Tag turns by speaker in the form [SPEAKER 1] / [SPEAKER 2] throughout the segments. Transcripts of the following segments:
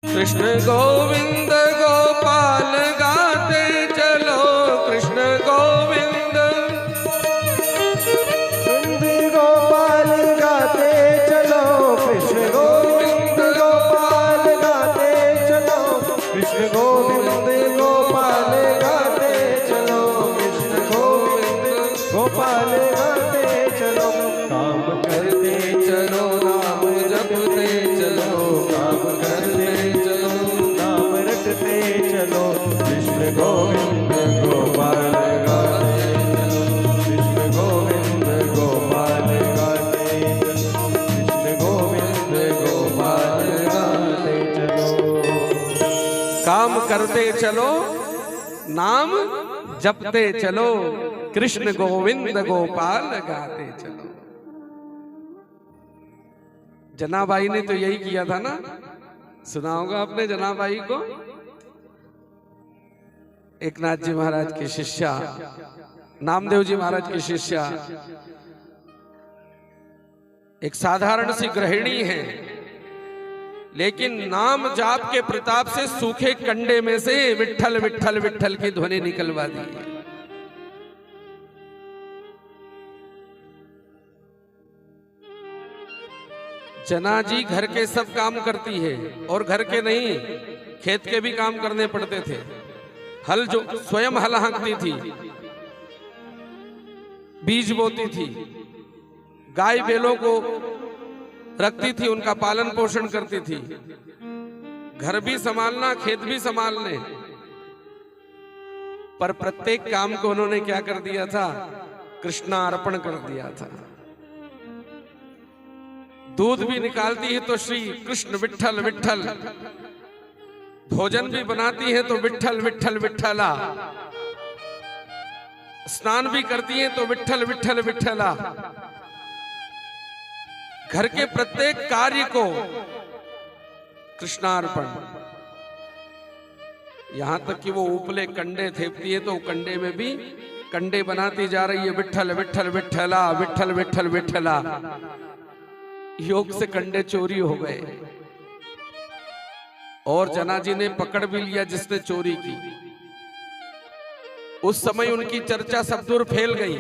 [SPEAKER 1] कृष्ण गोविंद गोपाल गाते चलो, कृष्ण गोविंद
[SPEAKER 2] गोपाल गाते चलो, कृष्ण गोविंद गोपाल गाते चलो, कृष्ण गोविंद गोपाल गाते चलो, कृष्ण गोविंद गोपाल गाते चलो। काम करते चलो, नाम जपते चलो, काम करते चलो, नाम रटते चलो, कृष्ण गोविंद गोपाल गाते चलो, कृष्ण गोविंद गोपाल गाते चलो, कृष्ण गोविंद गोपाल गाते चलो।
[SPEAKER 1] काम करते चलो, नाम जपते चलो, कृष्ण गोविंद गोपाल गाते चलो। जनाबाई ने तो यही किया था ना, सुना होगा आपने जनाबाई को। एकनाथ जी महाराज की शिष्या, नामदेव जी महाराज की शिष्या, एक साधारण सी गृहिणी है, लेकिन नाम जाप के प्रताप से सूखे कंडे में से विट्ठल विट्ठल विट्ठल की ध्वनि निकलवा दी। जना जी घर के सब काम करती है, और घर के नहीं, खेत के भी काम करने पड़ते थे। हल जो स्वयं हल हाँकती थी, बीज बोती थी, गाय बैलों को रखती थी, उनका पालन पोषण करती थी, घर भी संभालना, खेत भी संभालने। पर प्रत्येक काम को उन्होंने क्या कर दिया था? कृष्णार्पण कर दिया था। दूध भी निकालती है तो श्री कृष्ण विट्ठल विट्ठल, भोजन भी बनाती है तो विट्ठल विट्ठल विट्ठला, स्नान भी करती है तो विट्ठल विट्ठल विट्ठला। घर के प्रत्येक कार्य को कृष्णार्पण। यहां तक कि वो उपले कंडे थेपती है तो कंडे में भी कंडे बनाती जा रही है, विट्ठल विट्ठल विट्ठला, विट्ठल विट्ठल विट्ठला। योग से कंडे चोरी हो गए, और जना जी ने पकड़ भी लिया जिसने चोरी की। उस समय उनकी चर्चा सब दूर फैल गई,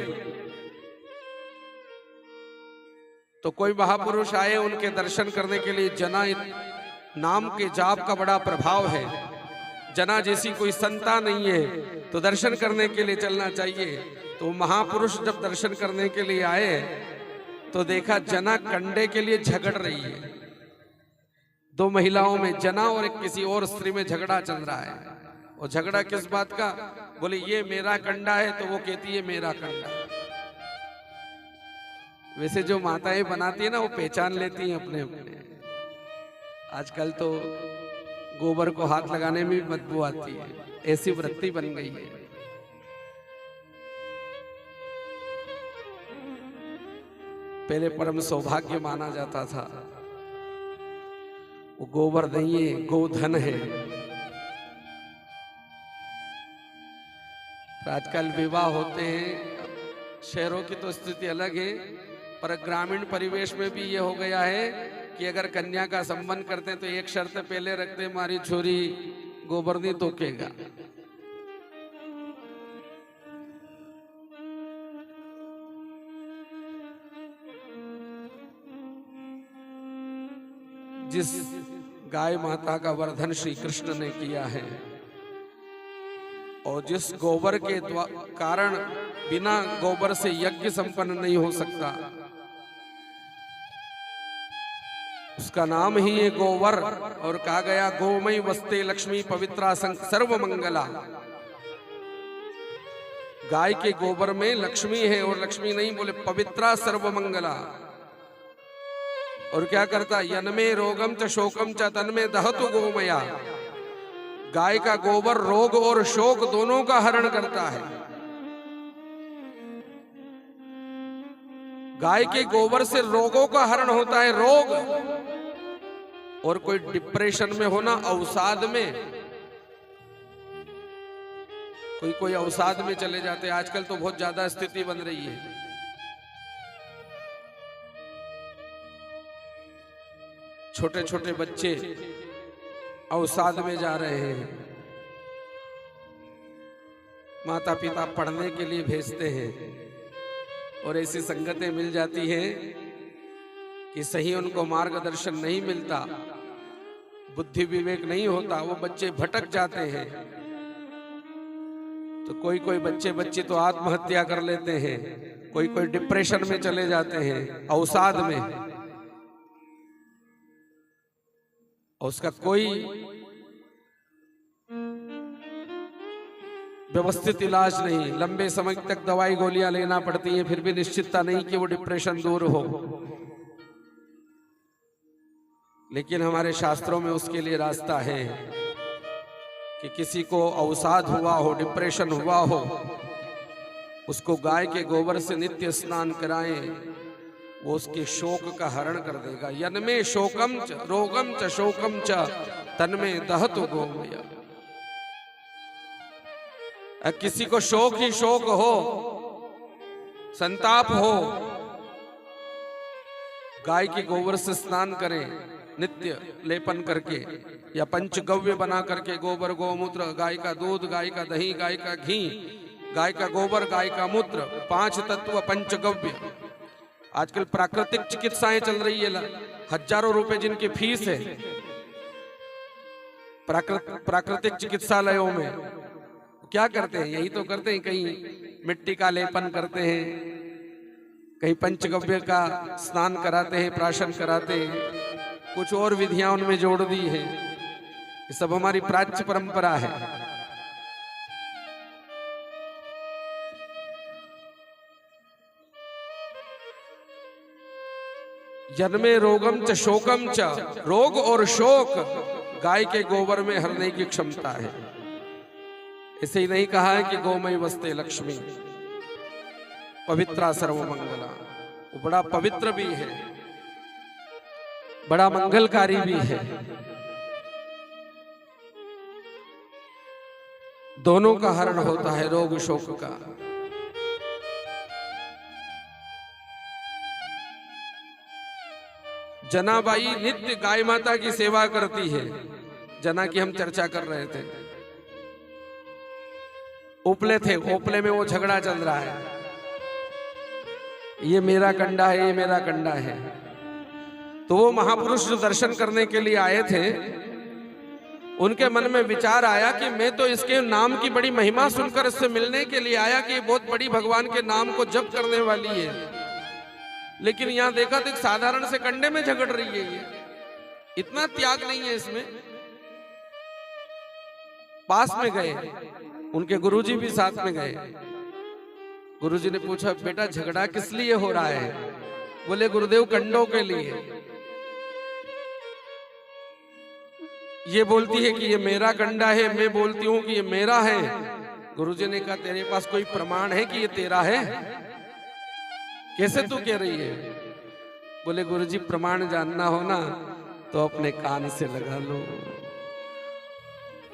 [SPEAKER 1] तो कोई महापुरुष आए उनके दर्शन करने के लिए। जना नाम के जाप का बड़ा प्रभाव है, जना जैसी कोई संता नहीं है, तो दर्शन करने के लिए चलना चाहिए। तो महापुरुष जब दर्शन करने के लिए आए तो देखा जना कंडे के लिए झगड़ रही है। दो महिलाओं में, जना और एक किसी और स्त्री में झगड़ा चल रहा है। और झगड़ा किस बात का? बोले ये मेरा कंडा है, तो वो कहती है मेरा कंडा। वैसे जो माताएं बनाती है ना, वो पहचान लेती हैं अपने अपने। आजकल तो गोबर को हाथ लगाने में भी बदबू आती है, ऐसी वृत्ति बन गई है। पहले परम सौभाग्य माना जाता था, वो गोबर नहीं है, गोधन है। आजकल विवाह होते हैं, शहरों की तो स्थिति अलग है, पर ग्रामीण परिवेश में भी ये हो गया है कि अगर कन्या का संबंध करते हैं तो एक शर्त पहले रखते, हमारी छोरी गोबर नहीं तोकेगा। जिस गाय माता का वर्धन श्री कृष्ण ने किया है, और जिस गोबर के कारण बिना गोबर से यज्ञ संपन्न नहीं हो सकता, उसका नाम ही है गोवर। और कहा गया गोमयी वस्ते लक्ष्मी पवित्रा सर्व मंगला। गाय के गोबर में लक्ष्मी है, और लक्ष्मी नहीं बोले पवित्रा सर्व मंगला। और क्या करता? यनमे रोगम च शोकम च तन्मे दहतु गोमया। गाय का गोबर रोग और शोक दोनों का हरण करता है। गाय के गोबर से रोगों का हरण होता है, रोग। और कोई डिप्रेशन में होना, अवसाद में, कोई अवसाद में चले जाते हैं। आजकल तो बहुत ज्यादा स्थिति बन रही है। छोटे छोटे बच्चे अवसाद में जा रहे हैं, माता पिता पढ़ने के लिए भेजते हैं और ऐसी संगतें मिल जाती हैं कि सही उनको मार्गदर्शन नहीं मिलता, बुद्धि विवेक नहीं होता, वो बच्चे भटक जाते हैं। तो कोई कोई बच्चे तो आत्महत्या कर लेते हैं, कोई कोई डिप्रेशन में चले जाते हैं, अवसाद में, और उसका कोई व्यवस्थित इलाज नहीं, लंबे समय तक दवाई गोलियां लेना पड़ती हैं, फिर भी निश्चितता नहीं कि वो डिप्रेशन दूर हो। लेकिन हमारे शास्त्रों में उसके लिए रास्ता है कि किसी को अवसाद हुआ हो, डिप्रेशन हुआ हो, उसको गाय के गोबर से नित्य स्नान कराएं, वो उसके शोक का हरण कर देगा। यन्मे शोकम च रोगम च शोकम च तन्मे दहतु गोमय। किसी को शोक ही शोक हो, संताप हो, गाय के गोबर से स्नान करें नित्य लेपन करके, या पंचगव्य बना करके, गोबर गोमूत्र, गाय का दूध, गाय का दही, गाय का घी, गाय का गोबर, गाय का मूत्र, 5 तत्व पंचगव्य। आजकल प्राकृतिक चिकित्साएं चल रही है, हजारों रुपए जिनकी फीस है प्राकृतिक चिकित्सालयों में। क्या करते हैं? यही तो करते हैं, कहीं मिट्टी का लेपन करते हैं, कहीं पंचगव्य का स्नान कराते हैं, प्राशन कराते हैं, कुछ और विधियां उनमें जोड़ दी है। ये सब हमारी प्राच्य परंपरा है। जन्मे रोगम च शोकम च, रोग और शोक गाय के गोबर में हरने की क्षमता है। इसे ही नहीं कहा है कि गोमय वस्ते लक्ष्मी पवित्रा सर्वमंगला। वो बड़ा पवित्र भी है, बड़ा मंगलकारी भी है। दोनों का हरण होता है, रोग शोक का। जनाबाई नित्य गाय माता की सेवा करती है। जना की हम चर्चा कर रहे थे, उपले थे, ओपले में वो झगड़ा चल रहा है, ये मेरा कंडा है, ये मेरा कंडा है। तो वो महापुरुष जो दर्शन करने के लिए आए थे, उनके मन में विचार आया कि मैं तो इसके नाम की बड़ी महिमा सुनकर इससे मिलने के लिए आया कि ये बहुत बड़ी भगवान के नाम को जप करने वाली है, लेकिन यहां देखा तो एक साधारण से कंडे में झगड़ रही है। ये इतना त्याग नहीं है इसमें। पास में गए, उनके गुरुजी भी साथ में गए। गुरुजी ने पूछा, बेटा झगड़ा किस लिए हो रहा है? बोले गुरुदेव कंडों के लिए। ये बोलती है कि ये मेरा कंडा है, मैं बोलती हूं कि ये मेरा है। गुरुजी ने कहा, तेरे पास कोई प्रमाण है कि ये तेरा है? कैसे तू कह रही है? बोले गुरुजी प्रमाण जानना हो ना तो अपने कान से लगा लो।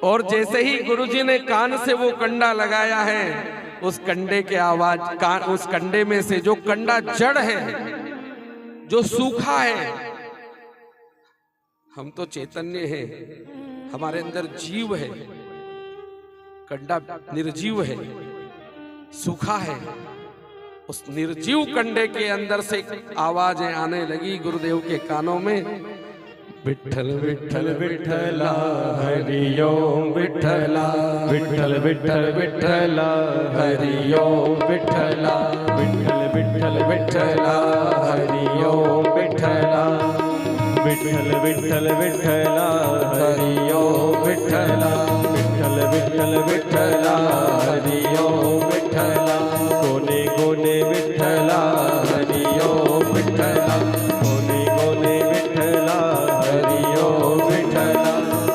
[SPEAKER 1] और जैसे ही गुरुजी ने कान से वो कंडा लगाया है, उस कंडे के आवाज, उस कंडे में से जो कंडा जड़ है, जो सूखा है, हम तो चैतन्य है, हमारे अंदर जीव है, कंडा निर्जीव है, सूखा है। उस निर्जीव कंडे के अंदर से आवाजें आने लगी गुरुदेव के कानों में, विठ्ठल विठ्ठल विठ्ठला हरि ओम विठ्ठला, विठ्ठल विठ्ठल विठ्ठला हरि ओम विठ्ठला, विठ्ठल विठ्ठल विठ्ठला हरि ओम विठ्ठला, विठ्ठल विठ्ठल विठ्ठला हरि ओम विठ्ठला, विठ्ठल विठ्ठल विठ्ठला हरि ओम विठ्ठला, कोने कोने विठ्ठला हरि ओम विठ्ठला, कोने कोने विठ्ठला हरि ओम विठ्ठला,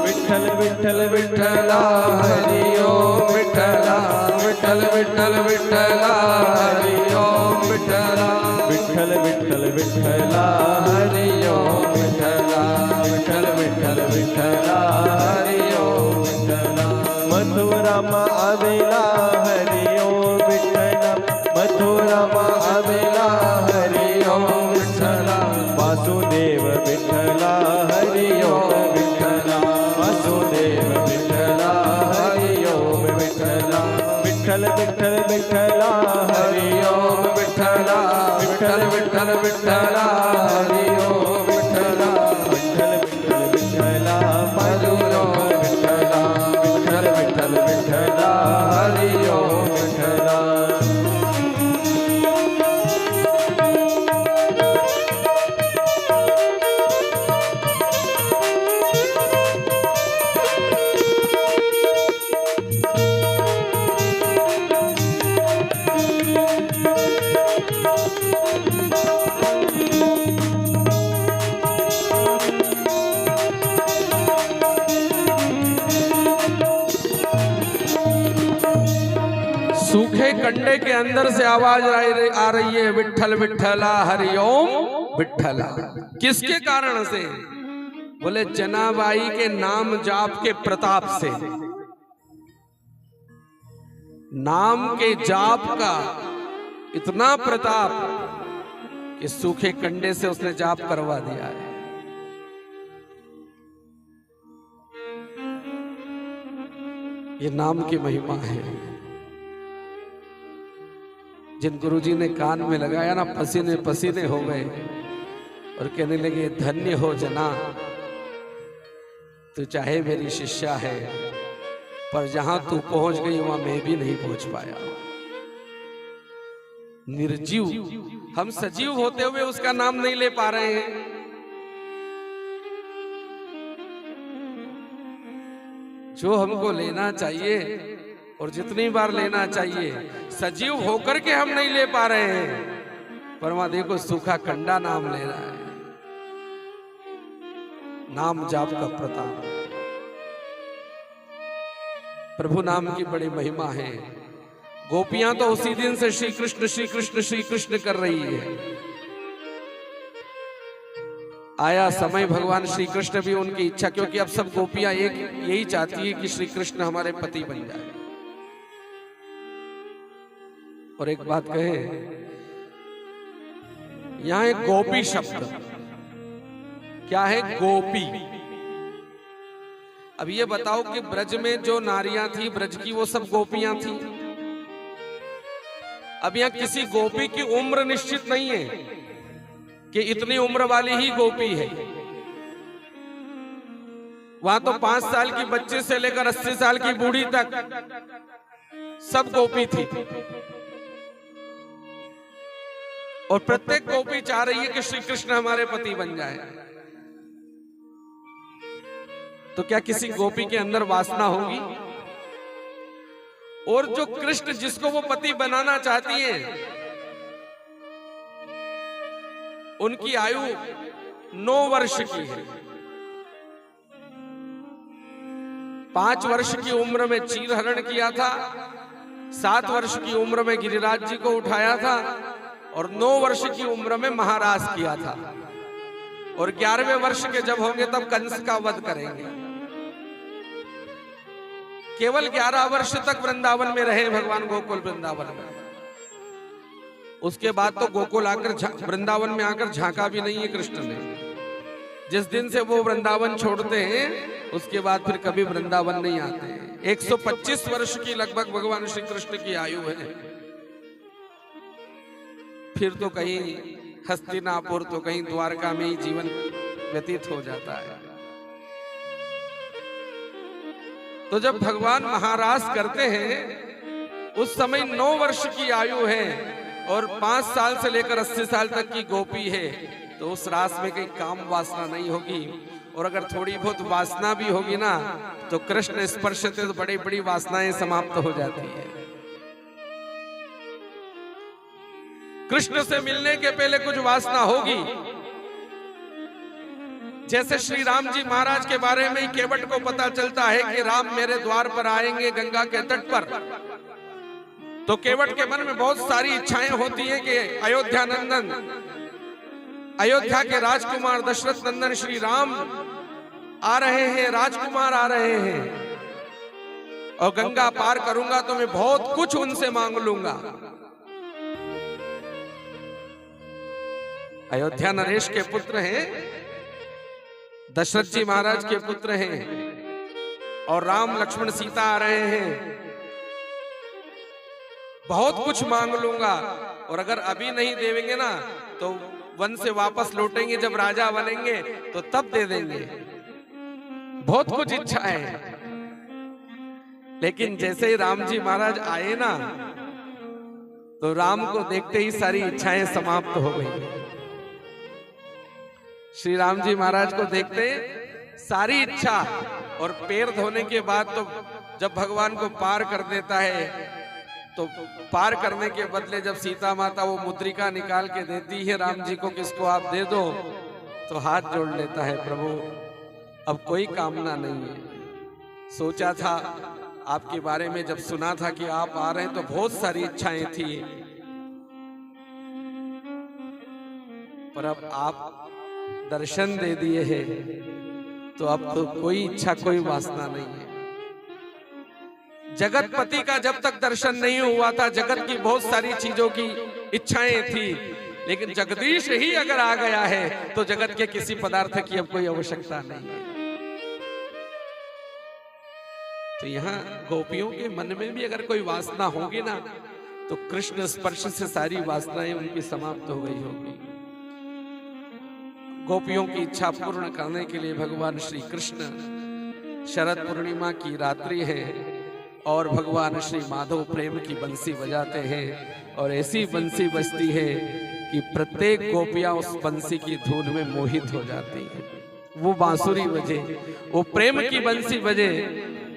[SPEAKER 1] विठ्ठल विठ्ठल विठ्ठला हरि ओम विठ्ठला, विठ्ठल विठ्ठल विठ्ठला हरि ओम विठ्ठला, विठ्ठल विठ्ठल विठ्ठला हरि ओम विठ्ठला, विठ्ठल विठ्ठल विठ्ठला हरि ओम विठ्ठला। मथुरामा आवेला हरि ओम विठ्ठला, मथुरामा आवेला हरि ओम विठ्ठला, वासुदेव विठ्ठला हरि ओम विठ्ठला, वासुदेव
[SPEAKER 2] देव विठला हरि ओम विठला विठल विठल विठला हरि ओम विठला विठल विठल विठला हरि ओम विठला विठल विठल विठला मधुर विठला विठल विठल विठला हरि ओम विठला।
[SPEAKER 1] सूखे कंडे के अंदर से आवाज आ रही है, विठल विठला हरि ओम विठला। किसके कारण से? बोले जनाबाई के नाम जाप के प्रताप से। नाम के जाप का इतना प्रताप कि सूखे कंडे से उसने जाप करवा दिया है। ये नाम की महिमा है। जिन गुरुजी ने कान में लगाया ना, पसीने पसीने हो गए और कहने लगे धन्य हो जना, तू चाहे मेरी शिष्या है पर जहां तू पहुंच गई वहां मैं भी नहीं पहुंच पाया। निर्जीव, हम सजीव होते हुए उसका नाम नहीं ले पा रहे हैं। जो हमको लेना चाहिए और जितनी बार लेना चाहिए, सजीव होकर के हम नहीं ले पा रहे हैं। पर वहां देखो सूखा कंडा नाम ले रहा है। नाम जाप का प्रताप। प्रभु नाम की बड़ी महिमा है। गोपियां तो उसी दिन से श्री कृष्ण श्री कृष्ण श्री कृष्ण कर रही है। आया समय भगवान श्री कृष्ण भी उनकी इच्छा, क्योंकि अब सब गोपियां एक यही चाहती है कि श्री कृष्ण हमारे पति बन जाए। और एक बात कहे, यहां एक गोपी शब्द क्या है? गोपी। अब ये बताओ कि ब्रज में जो नारियां थी ब्रज की, वो सब गोपियां थी। अब यहां किसी गोपी की उम्र निश्चित नहीं है कि इतनी उम्र वाली ही गोपी है। वहां तो 5 साल की बच्चे से लेकर 80 साल की बूढ़ी तक सब गोपी थी। और प्रत्येक गोपी चाह रही है कि श्री कृष्ण हमारे पति बन जाए। तो क्या किसी गोपी के अंदर वासना होगी? और जो कृष्ण जिसको वो पति बनाना चाहती हैं, उनकी आयु 9 वर्ष की है। 5 वर्ष की उम्र में चीर हरण किया था, 7 वर्ष की उम्र में गिरिराज जी को उठाया था और 9 वर्ष की उम्र में महाराज किया था। और 11वें वर्ष के जब होंगे तब कंस का वध करेंगे। केवल 11 वर्ष तक वृंदावन में रहे भगवान गोकुल वृंदावन में। उसके बाद तो गोकुल आकर वृंदावन में आकर झांका भी नहीं है कृष्ण ने। जिस दिन से वो वृंदावन छोड़ते हैं उसके बाद फिर कभी वृंदावन नहीं आते। 125 वर्ष की लगभग भगवान श्री कृष्ण की आयु है। फिर तो कहीं हस्तिनापुर तो कहीं द्वारका में ही जीवन व्यतीत हो जाता है। तो जब भगवान महारास करते हैं उस समय 9 वर्ष की आयु है और 5 साल से लेकर 80 साल तक की गोपी है। तो उस रास में कहीं काम वासना नहीं होगी। और अगर थोड़ी बहुत वासना भी होगी ना तो कृष्ण स्पर्श से तो बड़ी बड़ी वासनाएं समाप्त हो जाती है। कृष्ण से मिलने के पहले कुछ वासना होगी। जैसे श्री राम जी महाराज के बारे में ही केवट को पता चलता है कि राम मेरे द्वार पर आएंगे गंगा के तट पर, तो केवट के मन में बहुत सारी इच्छाएं होती हैं कि अयोध्या नंदन, अयोध्या के राजकुमार दशरथ नंदन श्री राम आ रहे हैं, राजकुमार आ रहे हैं और गंगा पार करूंगा तो मैं बहुत कुछ उनसे मांग लूंगा। अयोध्या नरेश के पुत्र हैं, दशरथ जी महाराज के पुत्र हैं। और राम लक्ष्मण सीता आ रहे हैं, बहुत कुछ मांग लूंगा, और अगर अभी नहीं देंगे ना तो वन से वापस लौटेंगे, जब राजा बनेंगे तो तब दे देंगे। बहुत कुछ इच्छा है। लेकिन जैसे ही राम जी महाराज आए ना, तो राम को देखते ही सारी इच्छाएं समाप्त हो गई। श्री राम जी महाराज को देखते सारी इच्छा, और पैर धोने के बाद तो जब भगवान को पार कर देता है, तो पार करने के बदले जब सीता माता वो मुद्रिका निकाल के देती है राम जी को, किसको आप दे दो, तो हाथ जोड़ लेता है, प्रभु अब कोई कामना नहीं है। सोचा था आपके बारे में, जब सुना था कि आप आ रहे हैं तो बहुत सारी इच्छाएं थी, पर अब आप दर्शन दे दिए हैं तो अब तो कोई इच्छा कोई वासना नहीं है। जगतपति का जब तक दर्शन नहीं हुआ था, जगत की बहुत सारी चीजों की इच्छाएं थी, लेकिन जगदीश ही अगर आ गया है तो जगत के किसी पदार्थ की अब कोई आवश्यकता नहीं है। तो यहाँ गोपियों के मन में भी अगर कोई वासना होगी ना, तो कृष्ण स्पर्श से सारी वासनाएं उनकी समाप्त हो गई होगी। गोपियों की इच्छा पूर्ण करने के लिए भगवान श्री कृष्ण, शरद पूर्णिमा की रात्रि है और भगवान श्री माधव प्रेम की बंसी बजाते हैं, और ऐसी बंसी बजती है कि प्रत्येक गोपियां उस बंसी की धुन में मोहित हो जाती है। वो बांसुरी बजे, वो प्रेम की बंसी बजे,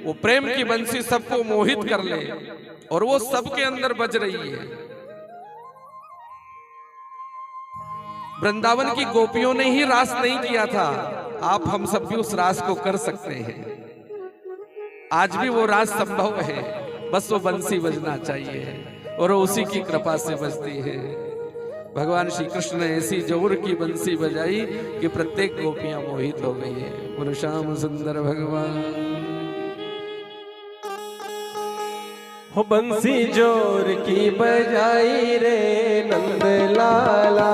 [SPEAKER 1] वो प्रेम की बंसी सबको मोहित कर ले, और वो सबके अंदर बज रही है। वृंदावन की गोपियों ने ही रास नहीं किया था, आप हम सब भी उस रास को कर सकते हैं। आज भी वो रास संभव है, बस वो बंसी बजना चाहिए, और उसी की कृपा से बजती है। भगवान श्री कृष्ण ने ऐसी जोर की बंसी बजाई कि प्रत्येक गोपियां मोहित हो गई है। बोलो श्याम सुंदर भगवान।
[SPEAKER 2] हो बंसी जोर की बजाई रे नंद लाला,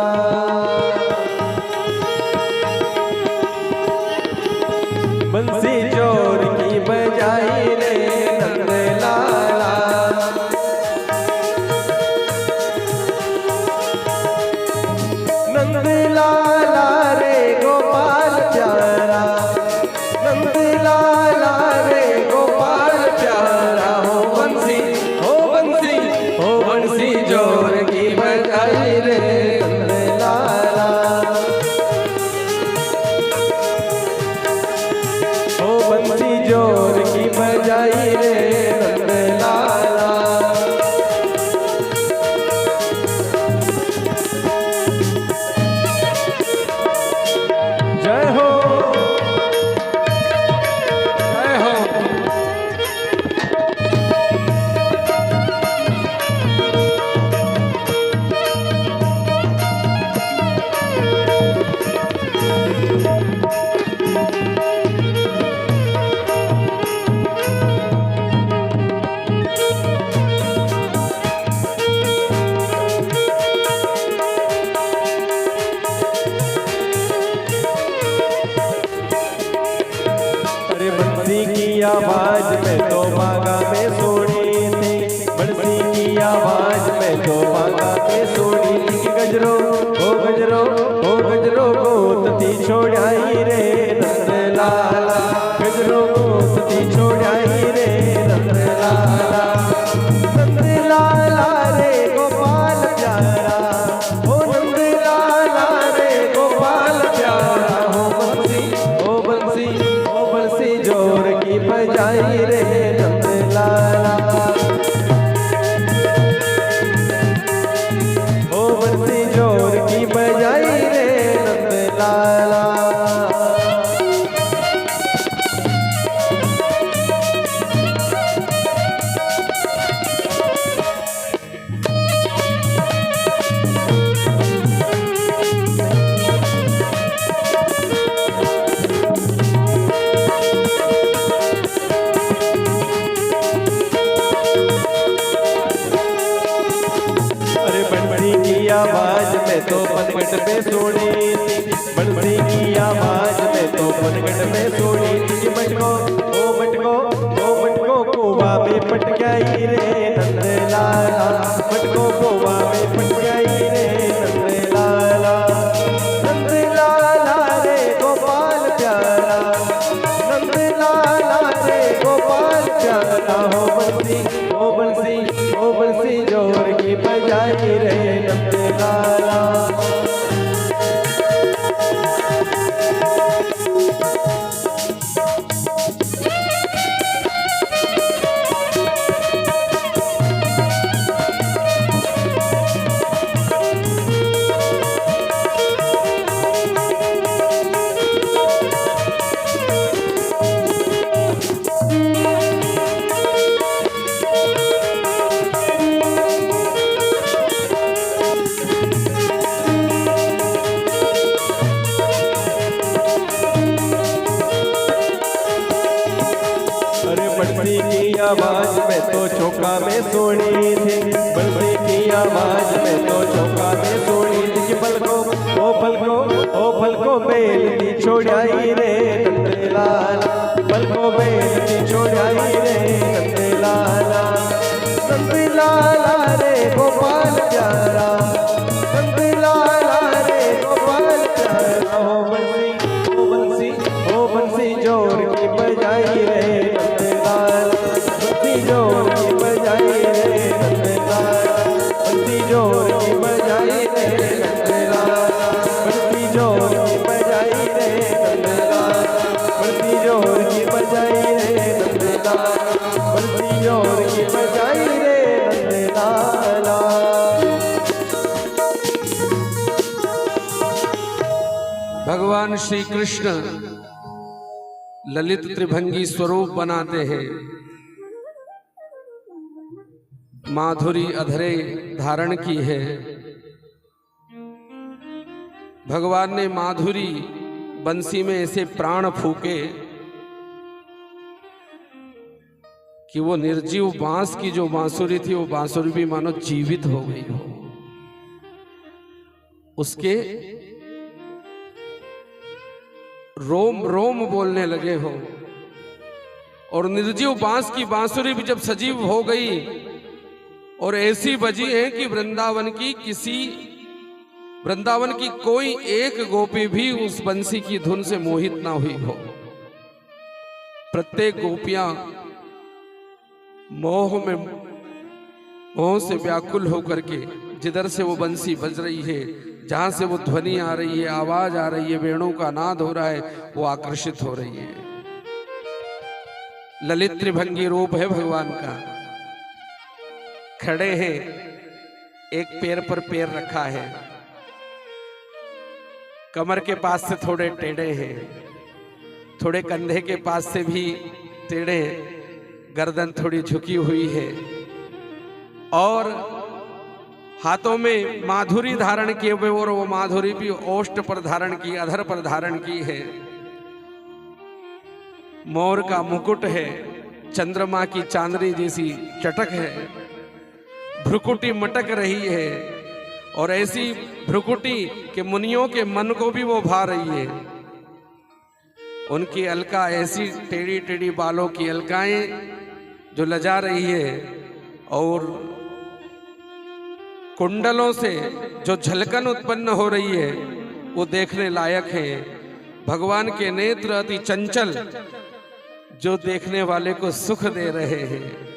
[SPEAKER 2] बंसी जोर की बजाई रे नंद लाला, नंद लाला रे गोपाल प्यारा, नंद लाला रे गोपाल प्यारा। हो बंसी, हो बंसी, हो बंसी जोर की बजाई रे नंद लाला, हो बंसी जोर की बजाई रे नंद लाला। जय हो,
[SPEAKER 1] जय हो।
[SPEAKER 2] अरे बंसी की आवाज में तो बागा में सोनी थी, बंसी की आवाज में तो बागा में सोनी थी। गजरो ओ गजरो ओ गजरो गोतती छोड़ाई रे नंद लाला, गजरो गोतती छोड़ाई रे नंद लाला, नंद लाला रे गोपाल प्यारा, ओ नंद लाला रे गोपाल प्यारा। हो बंसी, ओ बंसी, ओ बंसी जोर की बजाई रे नंद लाला, ओ बंसी जोर की बजाई रे नंद लाला। अरे बंसी की आवाज में तो पनघट पे सोनी थी, बंसी की आवाज में तो पनघट पे सोनी थी। मटको ओ मटको गई रे नंद लाला, मटको गोवा में फट गई रे नंद लाला। नंद लाला रे गोपाल प्यारा, नंद लाला रे गोपाल प्यारा। हो बंसी ओ बंसी ओ बंसी जोर की बजाई रे नंद लाला। बंसी की आवाज में तो चौका में सोनी थी, बंसी की आवाज में तो चौका में सोनी थी। कि पलको ओ पलको ओ पलको बेलती छोड़ाई रे नंद लाला, पलको बेलती छोड़ाई रे नंद लाला। नंद लाला रे गोपाल प्यारा, नंद लाला रे गोपाल प्यारा। हो बंसी ओ बंसी ओ बंसी जोर की बजाई रे जोर की बजाई रे नंद लाला, बंसी जोर की बजाई रे नंद लाला, बंसी जोर की बजाई रे नंद लाला, बंसी जोर की बजाई रे नंद लाला, बंसी जोर की बजाई रे नंद लाला।
[SPEAKER 1] भगवान श्री कृष्ण ललित त्रिभंगी स्वरूप बनाते हैं। माधुरी अधरे धारण की है। भगवान ने माधुरी बंसी में ऐसे प्राण फूके कि वो निर्जीव बांस की जो बांसुरी थी वो बांसुरी भी मानो जीवित हो गई हो। उसके रोम रोम बोलने लगे हो। और निर्जीव बांस की बांसुरी भी जब सजीव हो गई और ऐसी बजी है कि वृंदावन की कोई एक गोपी भी उस बंसी की धुन से मोहित ना हुई हो। प्रत्येक गोपियां मोह से व्याकुल होकर के जिधर से वो बंसी बज रही है, जहां से वो ध्वनि आ रही है, आवाज आ रही है, वेणु का नाद हो रहा है, वो आकर्षित हो रही है। ललित त्रिभंगी रूप है भगवान का। खड़े हैं, एक पैर पर पैर रखा है, कमर के पास से थोड़े टेढ़े हैं, थोड़े कंधे के पास से भी टेढ़े, गर्दन थोड़ी झुकी हुई है और हाथों में माधुरी धारण किए हुए और वो माधुरी भी ओष्ठ पर धारण की, अधर पर धारण की है। मोर का मुकुट है, चंद्रमा की चांदनी जैसी चटक है, भ्रुकुटी मटक रही है और ऐसी भ्रुकुटी के मुनियों के मन को भी वो भा रही है। उनकी अलका ऐसी टेढ़ी टेढ़ी बालों की अलकाएं जो लजा रही है और कुंडलों से जो झलकन उत्पन्न हो रही है वो देखने लायक है। भगवान के नेत्र अति चंचल जो देखने वाले को सुख दे रहे हैं।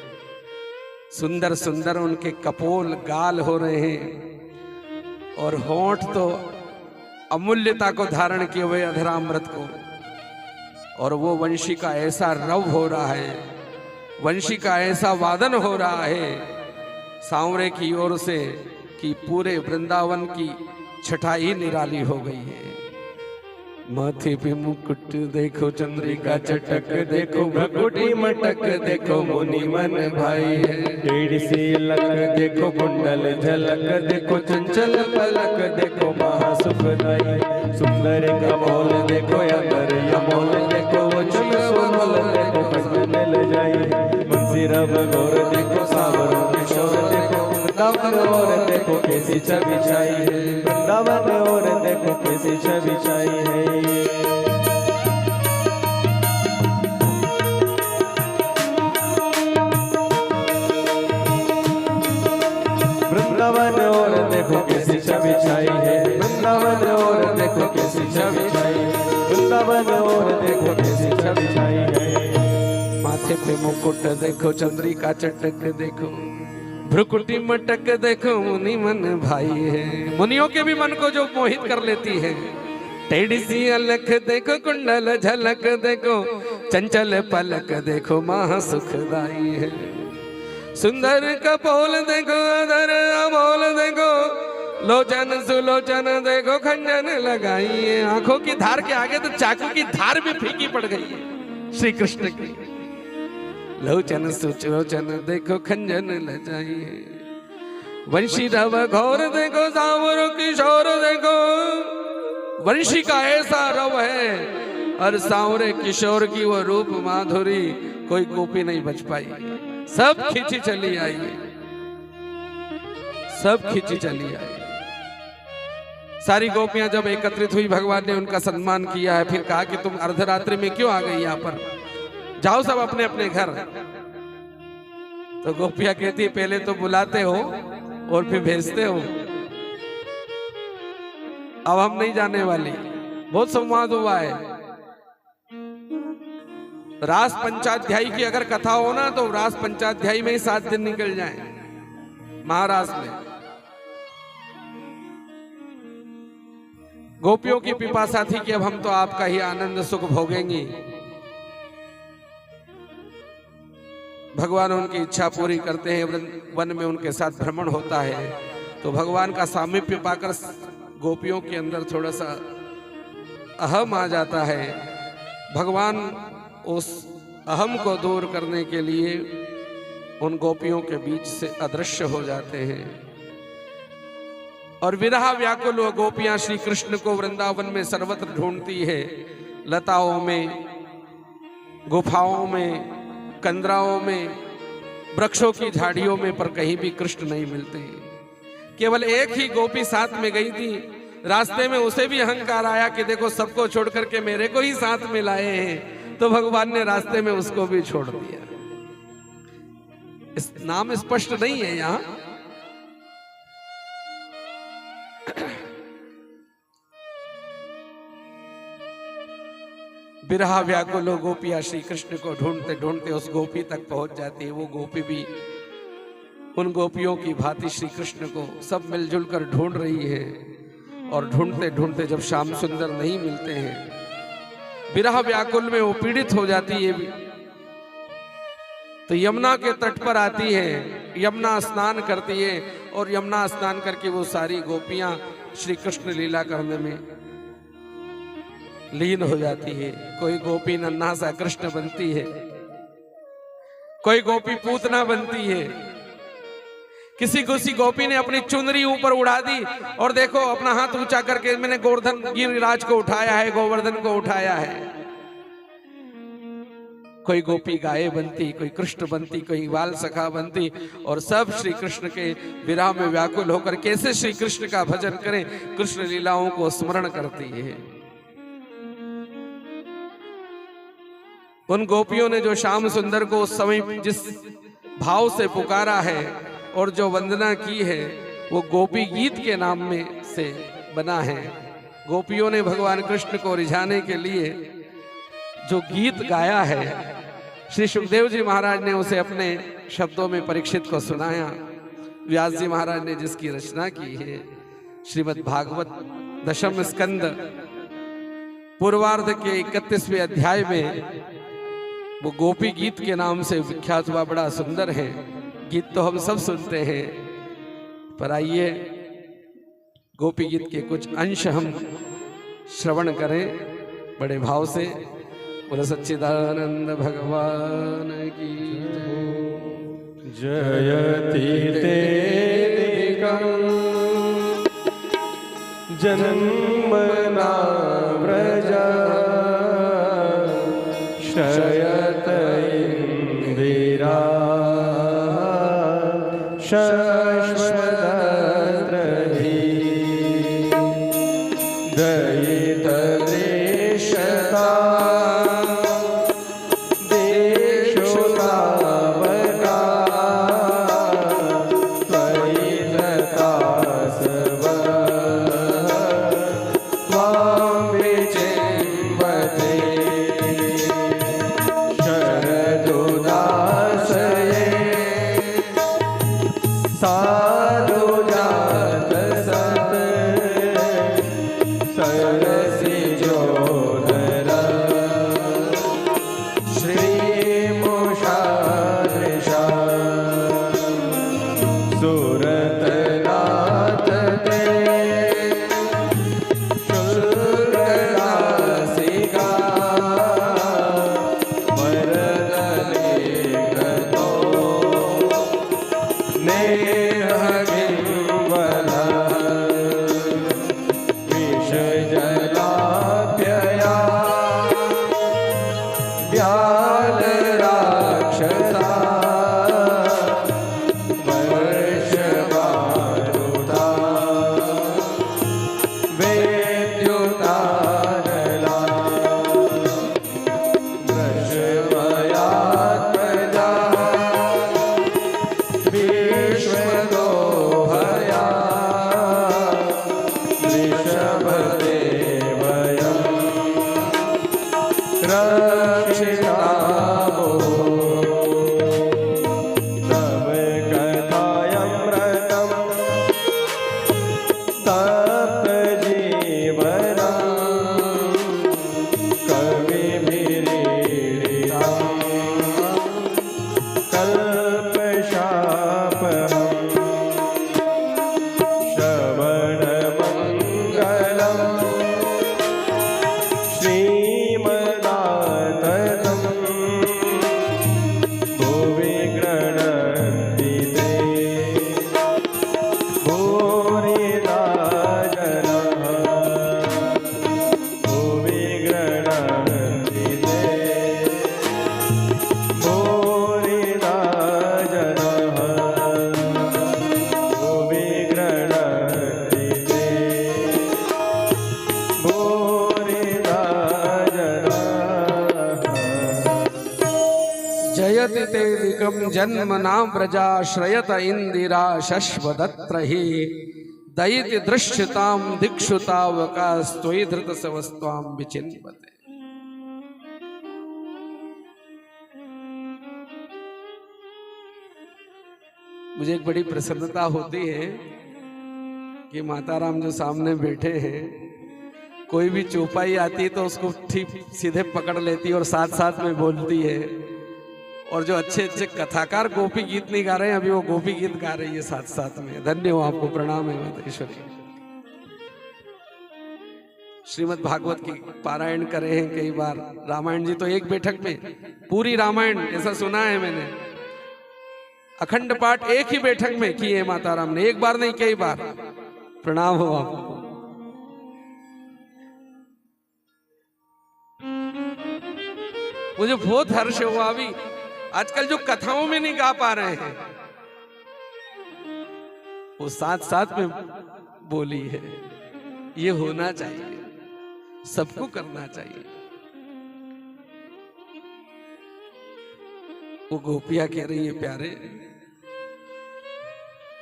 [SPEAKER 1] सुंदर सुंदर उनके कपोल गाल हो रहे हैं और होंठ तो अमूल्यता को धारण किए हुए अधरामृत को। और वो वंशी का ऐसा रव हो रहा है, वंशी का ऐसा वादन हो रहा है सांवरे की ओर से कि पूरे वृंदावन की छटाई निराली हो गई है। माथे पे मुकुट देखो, चंद्रिका चटक देखो, भ्रुकुटी मटक देखो, मुनि मन भाई है।
[SPEAKER 2] टेढ़ी सी लक देखो, कुंडल झलक देखो, चंचल पलक देखो, महासुखदाई। सुंदर कमोल देखो, अंदर यमोल देखो, वो चुमल देखो, पग मिल जाई। बंसी रब गौर देखो, सावरों किशोर देखो, वृंदावन और देखो कैसी छवि छाई है, वृंदावन और देखो कैसी छवि छाई है।
[SPEAKER 1] माथे पे मुकुट देखो, चंद्रिका चटक देखो, भ्रुकुटी मटक देखो, मुनि मन भाई है। मुनियों के भी मन को जो मोहित कर लेती है। टेढ़ी सी अलख देखो, कुंडल झलक देखो, चंचल पलक देखो, महा सुखदाई है। सुंदर कपोल देखो, अधर अमोल देखो, लोचन सुलोचन देखो, खंजन लगाई है। आंखों की धार के आगे तो चाकू की धार भी फीकी पड़ गई है श्री कृष्ण की। लोचन सुलोचन देखो, खंजन लगाई है। वंशी रव घोर देखो, सांवरो किशोर देखो, वंशी का ऐसा रव है और सांवरे किशोर की वो रूप माधुरी, कोई गोपी नहीं बच पाई। सब खींची चली आई, सब खींची चली आई। सारी गोपियां जब एकत्रित हुई, भगवान ने उनका सम्मान किया है। फिर कहा कि तुम अर्धरात्रि में क्यों आ गई यहाँ पर, जाओ सब अपने अपने घर। तो गोपियां कहती पहले तो बुलाते हो और फिर भेजते हो, अब हम नहीं जाने वाली। बहुत संवाद हुआ है। रास पंचाध्यायी की अगर कथा हो ना, तो रास पंचाध्यायी में ही 7 दिन निकल जाए महाराज में। गोपियों की पिपासा थी कि अब हम तो आपका ही आनंद सुख भोगेंगी। भगवान उनकी इच्छा पूरी करते हैं। वन में उनके साथ भ्रमण होता है तो भगवान का सामीप्य पाकर गोपियों के अंदर थोड़ा सा अहम आ जाता है। भगवान उस अहम को दूर करने के लिए उन गोपियों के बीच से अदृश्य हो जाते हैं और विरह व्याकुल वो गोपियां श्री कृष्ण को वृंदावन में सर्वत्र ढूंढती है। लताओं में, गुफाओं में, कंदराओं में, वृक्षों की झाड़ियों में, पर कहीं भी कृष्ण नहीं मिलते। केवल एक ही गोपी साथ में गई थी। रास्ते में उसे भी अहंकार आया कि देखो सबको छोड़ करके मेरे को ही साथ में लाए हैं, तो भगवान ने रास्ते में उसको भी छोड़ दिया। इस नाम स्पष्ट नहीं है यहां। बिरहा व्याकुल गोपियां श्री कृष्ण को ढूंढते ढूंढते उस गोपी तक पहुंच जाती है। वो गोपी भी उन गोपियों की भांति श्री कृष्ण को सब मिलजुल कर ढूंढ रही है और ढूंढते ढूंढते जब श्याम सुंदर नहीं मिलते हैं, बिरहा व्याकुल में वो पीड़ित हो जाती है। तो यमुना के तट पर आती है, यमुना स्नान करती है और यमुना स्नान करके वो सारी गोपियां श्री कृष्ण लीला करने में लीन हो जाती है। कोई गोपी नन्हा सा कृष्ण बनती है, कोई गोपी पूतना बनती है, किसी गोपी ने अपनी चुनरी ऊपर उड़ा दी और देखो अपना हाथ ऊंचा करके मैंने गोवर्धन गिरिराज को उठाया है, गोवर्धन को उठाया है। कोई गोपी गाय बनती, कोई कृष्ण बनती, कोई बाल सखा बनती और सब श्री कृष्ण के विरह में व्याकुल होकर कैसे श्री कृष्ण का भजन करें, कृष्ण लीलाओं को स्मरण करती है। उन गोपियों ने जो श्याम सुंदर को उस समय जिस भाव से पुकारा है और जो वंदना की है, वो गोपी गीत के नाम में से बना है। गोपियों ने भगवान कृष्ण को रिझाने के लिए जो गीत गाया है, श्री सुखदेव जी महाराज ने उसे अपने शब्दों में परीक्षित को सुनाया। व्यास जी महाराज ने जिसकी रचना की है, श्रीमद् भागवत दशम स्कंद पूर्वार्ध के 31वें अध्याय में वो गोपी गीत के नाम से विख्यात हुआ, बड़ा सुंदर है। गीत तो हम सब सुनते हैं, पर आइए गोपी गीत के कुछ अंश हम श्रवण करें बड़े भाव से। बोलो सच्चिदानंद भगवान की
[SPEAKER 2] जयति तेदिकं जन्मना व्रजा शयत इंदिरा शश्वतद्रहि दयित देशता देशोतावका त्वयितता सर्व त्वां विचिन्वते शरदो अल्प शापहम् श्रवणमङ्गलम् श्रीमदाततं भुवि गृह्णन्ति ते भूरिदा जनाः भुवि गृह्णन्ति ते भूरिदा जनाः भुवि गृह्णन्ति ते भूरिदा जनाः।
[SPEAKER 1] जयति ते दिकं जन्मना व्रजाश्रयत इंदिरा शश्वदत्र हि दयिति दृश्यतां दिक्षुतावकास्त्वयि धृतसवस्त्वां विचिन्वते। मुझे एक बड़ी प्रसन्नता होती है कि माता राम जो सामने बैठे हैं, कोई भी चौपाई आती तो उसको ठीक सीधे पकड़ लेती और साथ साथ में बोलती है। और जो अच्छे अच्छे कथाकार गोपी गीत नहीं गा रहे हैं, अभी वो गोपी गीत गा रही है साथ साथ में। धन्य हो आपको, प्रणाम है मातेश्वरी। श्रीमद् भागवत की पारायण करे हैं कई बार, रामायण जी तो एक बैठक में पूरी रामायण, ऐसा सुना है मैंने, अखंड पाठ एक ही बैठक में किए माता राम ने, एक बार नहीं कई बार। प्रणाम हो आपको। मुझे बहुत हर्ष हुआ। अभी आजकल जो कथाओं में नहीं गा पा रहे हैं, वो साथ साथ में बोली है। ये होना चाहिए, सबको करना चाहिए। वो गोपियां कह रही है, प्यारे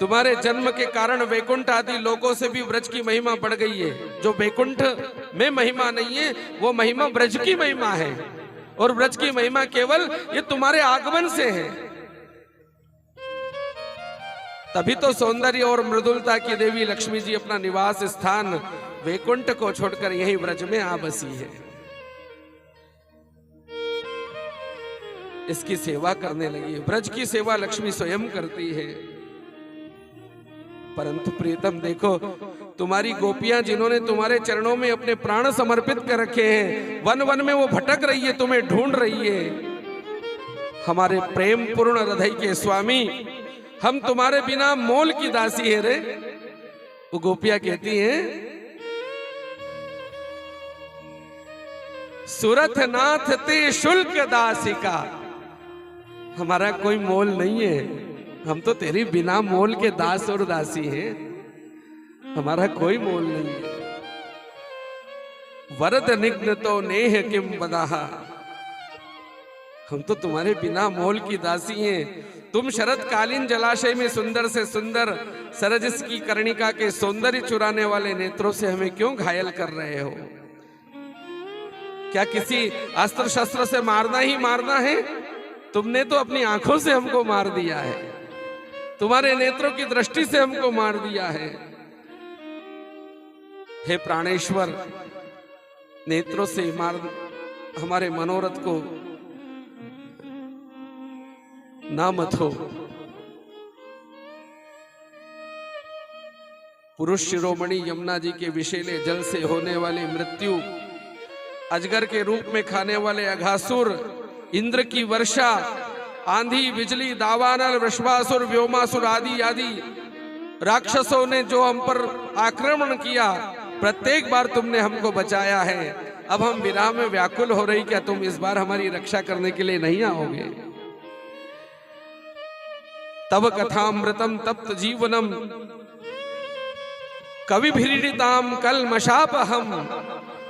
[SPEAKER 1] तुम्हारे जन्म के कारण वैकुंठ आदि लोगों से भी ब्रज की महिमा बढ़ गई है। जो वैकुंठ में महिमा नहीं है, वो महिमा ब्रज की महिमा है। और ब्रज की महिमा केवल ये तुम्हारे आगमन से है। तभी तो सौंदर्य और मृदुलता की देवी लक्ष्मी जी अपना निवास स्थान वैकुंठ को छोड़कर यही ब्रज में आ बसी है। इसकी सेवा करने लगी है। ब्रज की सेवा लक्ष्मी स्वयं करती है। परंतु प्रीतम देखो, तुम्हारी गोपियां जिन्होंने तुम्हारे चरणों में अपने प्राण समर्पित कर रखे हैं, वन वन में वो भटक रही है, तुम्हें ढूंढ रही है। हमारे प्रेम पूर्ण हृदय के स्वामी, हम तुम्हारे बिना मोल की दासी है रे। वो गोपियां कहती हैं, सुरथ नाथ ते शुल्क दासिका, हमारा कोई मोल नहीं है, हम तो तेरी बिना मोल के दास और दासी हैं, हमारा कोई मोल नहीं है। वरद निग्न तो नेह किम बदाहा, हम तो तुम्हारे बिना मोल की दासी हैं। तुम शरदकालीन जलाशय में सुंदर से सुंदर सरजस की कर्णिका के सौंदर्य चुराने वाले नेत्रों से हमें क्यों घायल कर रहे हो? क्या किसी अस्त्र शस्त्र से मारना ही मारना है? तुमने तो अपनी आंखों से हमको मार दिया है, तुम्हारे नेत्रों की दृष्टि से हमको मार दिया है। हे प्राणेश्वर, नेत्रों से मार हमारे मनोरथ को ना मत हो। पुरुष शिरोमणि यमुना जी के विषैले जल से होने वाली मृत्यु, अजगर के रूप में खाने वाले अघासुर, इंद्र की वर्षा, आंधी बिजली, दावानल, वृषभासुर, व्योमासुर आदि आदि राक्षसों ने जो हम पर आक्रमण किया, प्रत्येक बार तुमने हमको बचाया है। अब हम विरह में व्याकुल हो रही, क्या तुम इस बार हमारी रक्षा करने के लिए नहीं आओगे? तब कथामृतम तप्त जीवनम कविभिरीडिताम कलमशापहम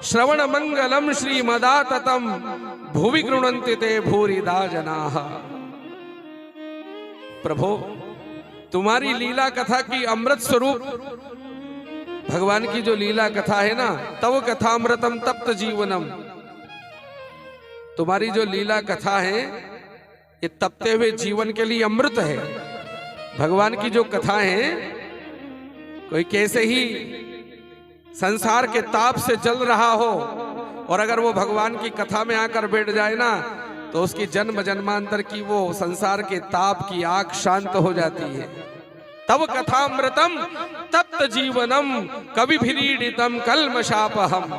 [SPEAKER 1] श्रवण मंगलम श्रीमदाततम भुवि गृह्णन्ति ते भूरिदा जनाः। प्रभो, तुम्हारी लीला कथा की अमृत स्वरूप भगवान की जो लीला कथा है ना, तव कथामृतम तप्त जीवनम, तुम्हारी जो लीला कथा है ये तपते हुए जीवन के लिए अमृत है। भगवान की जो कथा है, कोई कैसे ही संसार के ताप से जल रहा हो और अगर वो भगवान की कथा में आकर बैठ जाए ना, तो उसकी जन्म जन्मांतर की वो संसार के ताप की आग शांत हो जाती है। तब कथामृतम तप्त जीवनम कवि भिरीडितम कल्मशापहम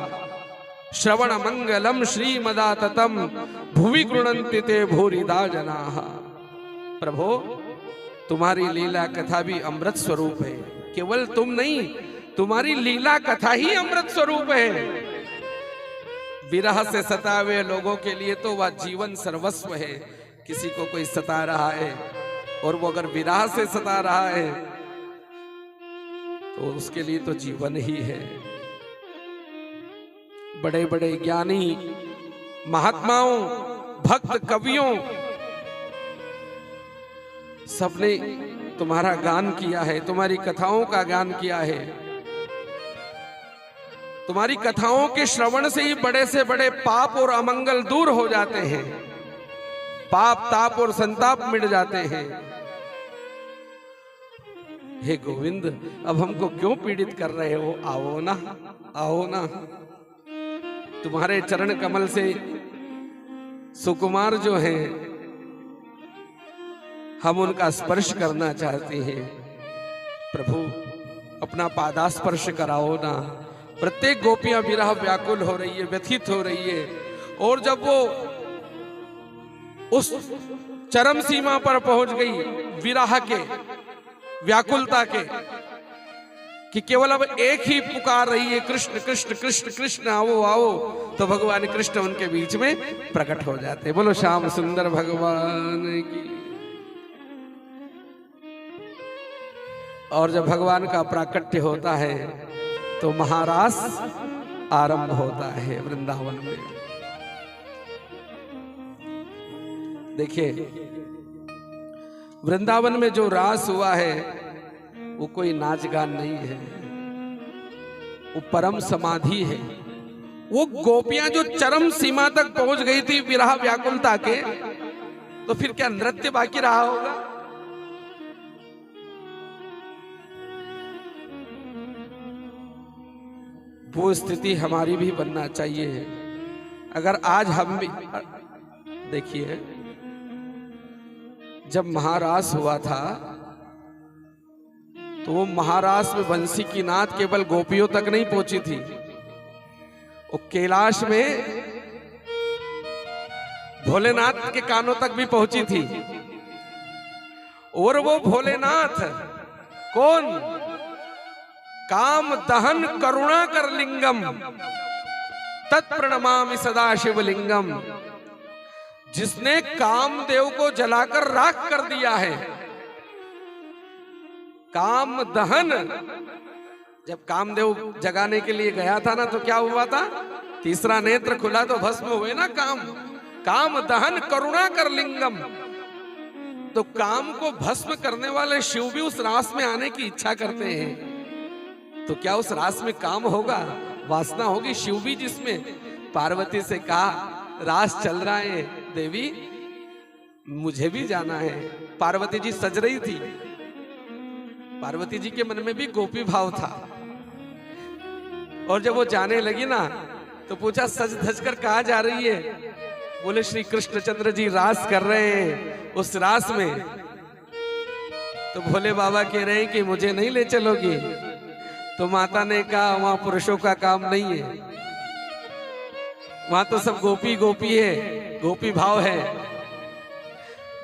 [SPEAKER 1] श्रवण मंगलम श्रीमदाततम भुवि गृणन्ति ते भूरिदा जनाः। प्रभो, तुम्हारी लीला कथा भी अमृत स्वरूप है। केवल तुम नहीं, तुम्हारी लीला कथा ही अमृत स्वरूप है। विरह से सताए लोगों के लिए तो वह जीवन सर्वस्व है। किसी को कोई सता रहा है और वो अगर विरह से सता रहा है तो उसके लिए तो जीवन ही है। बड़े बड़े ज्ञानी महात्माओं, भक्त कवियों, सबने तुम्हारा गान किया है, तुम्हारी कथाओं का गान किया है। तुम्हारी कथाओं के श्रवण से ही बड़े से बड़े पाप और अमंगल दूर हो जाते हैं, पाप ताप और संताप मिट जाते हैं। हे गोविंद, अब हमको क्यों पीड़ित कर रहे हो? आओ ना, आओ ना। तुम्हारे चरण कमल से सुकुमार जो हैं, हम उनका स्पर्श करना चाहते हैं। प्रभु, अपना पादास्पर्श कराओ ना। प्रत्येक गोपियां विरह व्याकुल हो रही है, व्यथित हो रही है। और जब वो उस चरम सीमा पर पहुंच गई विरह के, व्याकुलता के, कि केवल अब एक ही पुकार रही है, कृष्ण कृष्ण कृष्ण कृष्ण, आओ आओ, तो भगवान कृष्ण उनके बीच में प्रकट हो जाते। बोलो श्याम सुंदर भगवान की। और जब भगवान का प्राकट्य होता है तो महारास आरंभ होता है वृंदावन में। देखिए, वृंदावन में जो रास हुआ है वो कोई नाच गान नहीं है, वो परम समाधि है। वो गोपियां जो चरम सीमा तक पहुंच गई थी विरह व्याकुलता के, तो फिर क्या नृत्य बाकी रहा होगा? वो स्थिति हमारी भी बनना चाहिए। अगर आज हम भी, देखिए, जब महारास हुआ था तो वो महारास में बंसी की नाद केवल गोपियों तक नहीं पहुंची थी, वो कैलाश में भोलेनाथ के कानों तक भी पहुंची थी। और वो भोलेनाथ कौन? काम दहन करुणा कर लिंगम तत्प्रणमामि सदा शिवलिंगम, जिसने कामदेव को जलाकर राख कर दिया है। काम दहन, जब कामदेव जगाने के लिए गया था ना, तो क्या हुआ था? तीसरा नेत्र खुला तो भस्म हुए ना काम। काम दहन करुणा कर लिंगम, तो काम को भस्म करने वाले शिव भी उस रास में आने की इच्छा करते हैं। तो क्या उस रास में काम होगा? वासना होगी। शिव भी जिसमें पार्वती से कहा रास चल रहा है देवी, मुझे भी जाना है। पार्वती जी सज रही थी, पार्वती जी के मन में भी गोपी भाव था। और जब वो जाने लगी ना, तो पूछा सज धज कर कहाँ जा रही है? बोले श्री कृष्णचंद्र जी रास कर रहे हैं उस रास में। तो भोले बाबा कह रहे हैं कि मुझे नहीं ले चलोगी? तो माता ने कहा वहां पुरुषों का काम नहीं है, वहां तो सब गोपी गोपी है, गोपी भाव है।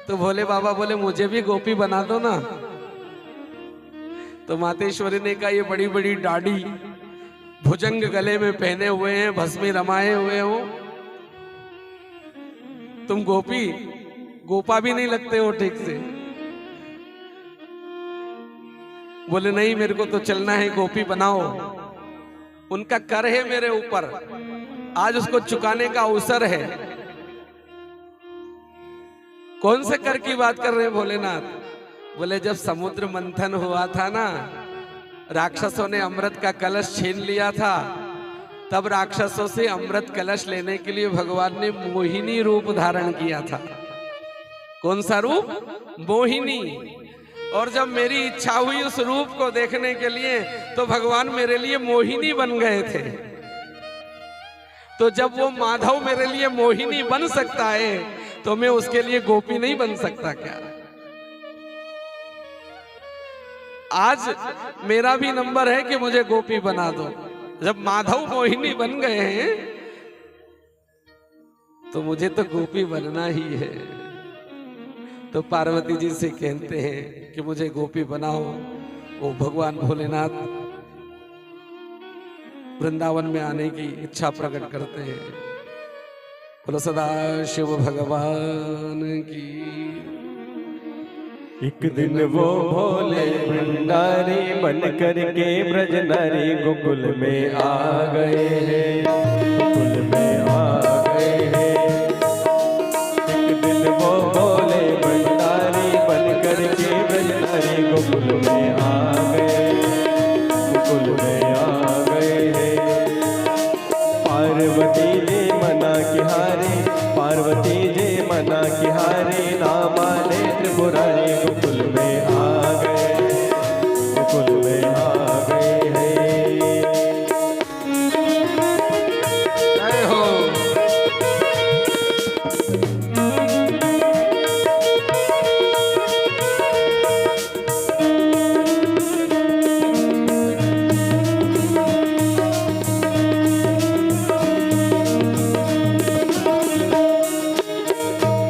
[SPEAKER 1] तो भोले बाबा बोले मुझे भी गोपी बना दो ना। तो मातेश्वरी ने कहा ये बड़ी बड़ी दाढ़ी, भुजंग गले में पहने हुए हैं, भस्मी रमाए हुए हो, तुम गोपी गोपा भी नहीं लगते हो ठीक से। बोले नहीं, मेरे को तो चलना है, गोपी बनाओ। उनका कर है मेरे ऊपर, आज उसको चुकाने का अवसर है। कौन से कर की बात कर रहे हैं भोलेनाथ? बोले जब समुद्र मंथन हुआ था ना, राक्षसों ने अमृत का कलश छीन लिया था, तब राक्षसों से अमृत कलश लेने के लिए भगवान ने मोहिनी रूप धारण किया था। कौन सा रूप? मोहिनी। और जब मेरी इच्छा हुई उस रूप को देखने के लिए, तो भगवान मेरे लिए मोहिनी बन गए थे। तो जब वो माधव मेरे लिए मोहिनी बन सकता है, तो मैं उसके लिए गोपी नहीं बन सकता क्या? आज मेरा भी नंबर है कि मुझे गोपी बना दो। जब माधव मोहिनी बन गए हैं तो मुझे तो गोपी बनना ही है। तो पार्वती जी से कहते हैं कि मुझे गोपी बनाओ। वो भगवान भोलेनाथ वृंदावन में आने की इच्छा प्रकट करते हैं। बोलो सदा शिव भगवान की।
[SPEAKER 2] एक दिन वो भोले भंडारी बन करके ब्रज नारी गोकुल में आ गए हैं, गोकुल में आ गए हैं। एक दिन वो भोले भंडारी बन करके ब्रज नारी गोकुल में आ गए, गोकुल में आ गए हैं। पार्वती जी मना की हारे, पार्वती जी मना की हारे, ना माने त्रिपुरारी गोकुल में आ गए, गोकुल में आ गए हैं।
[SPEAKER 1] जय हो।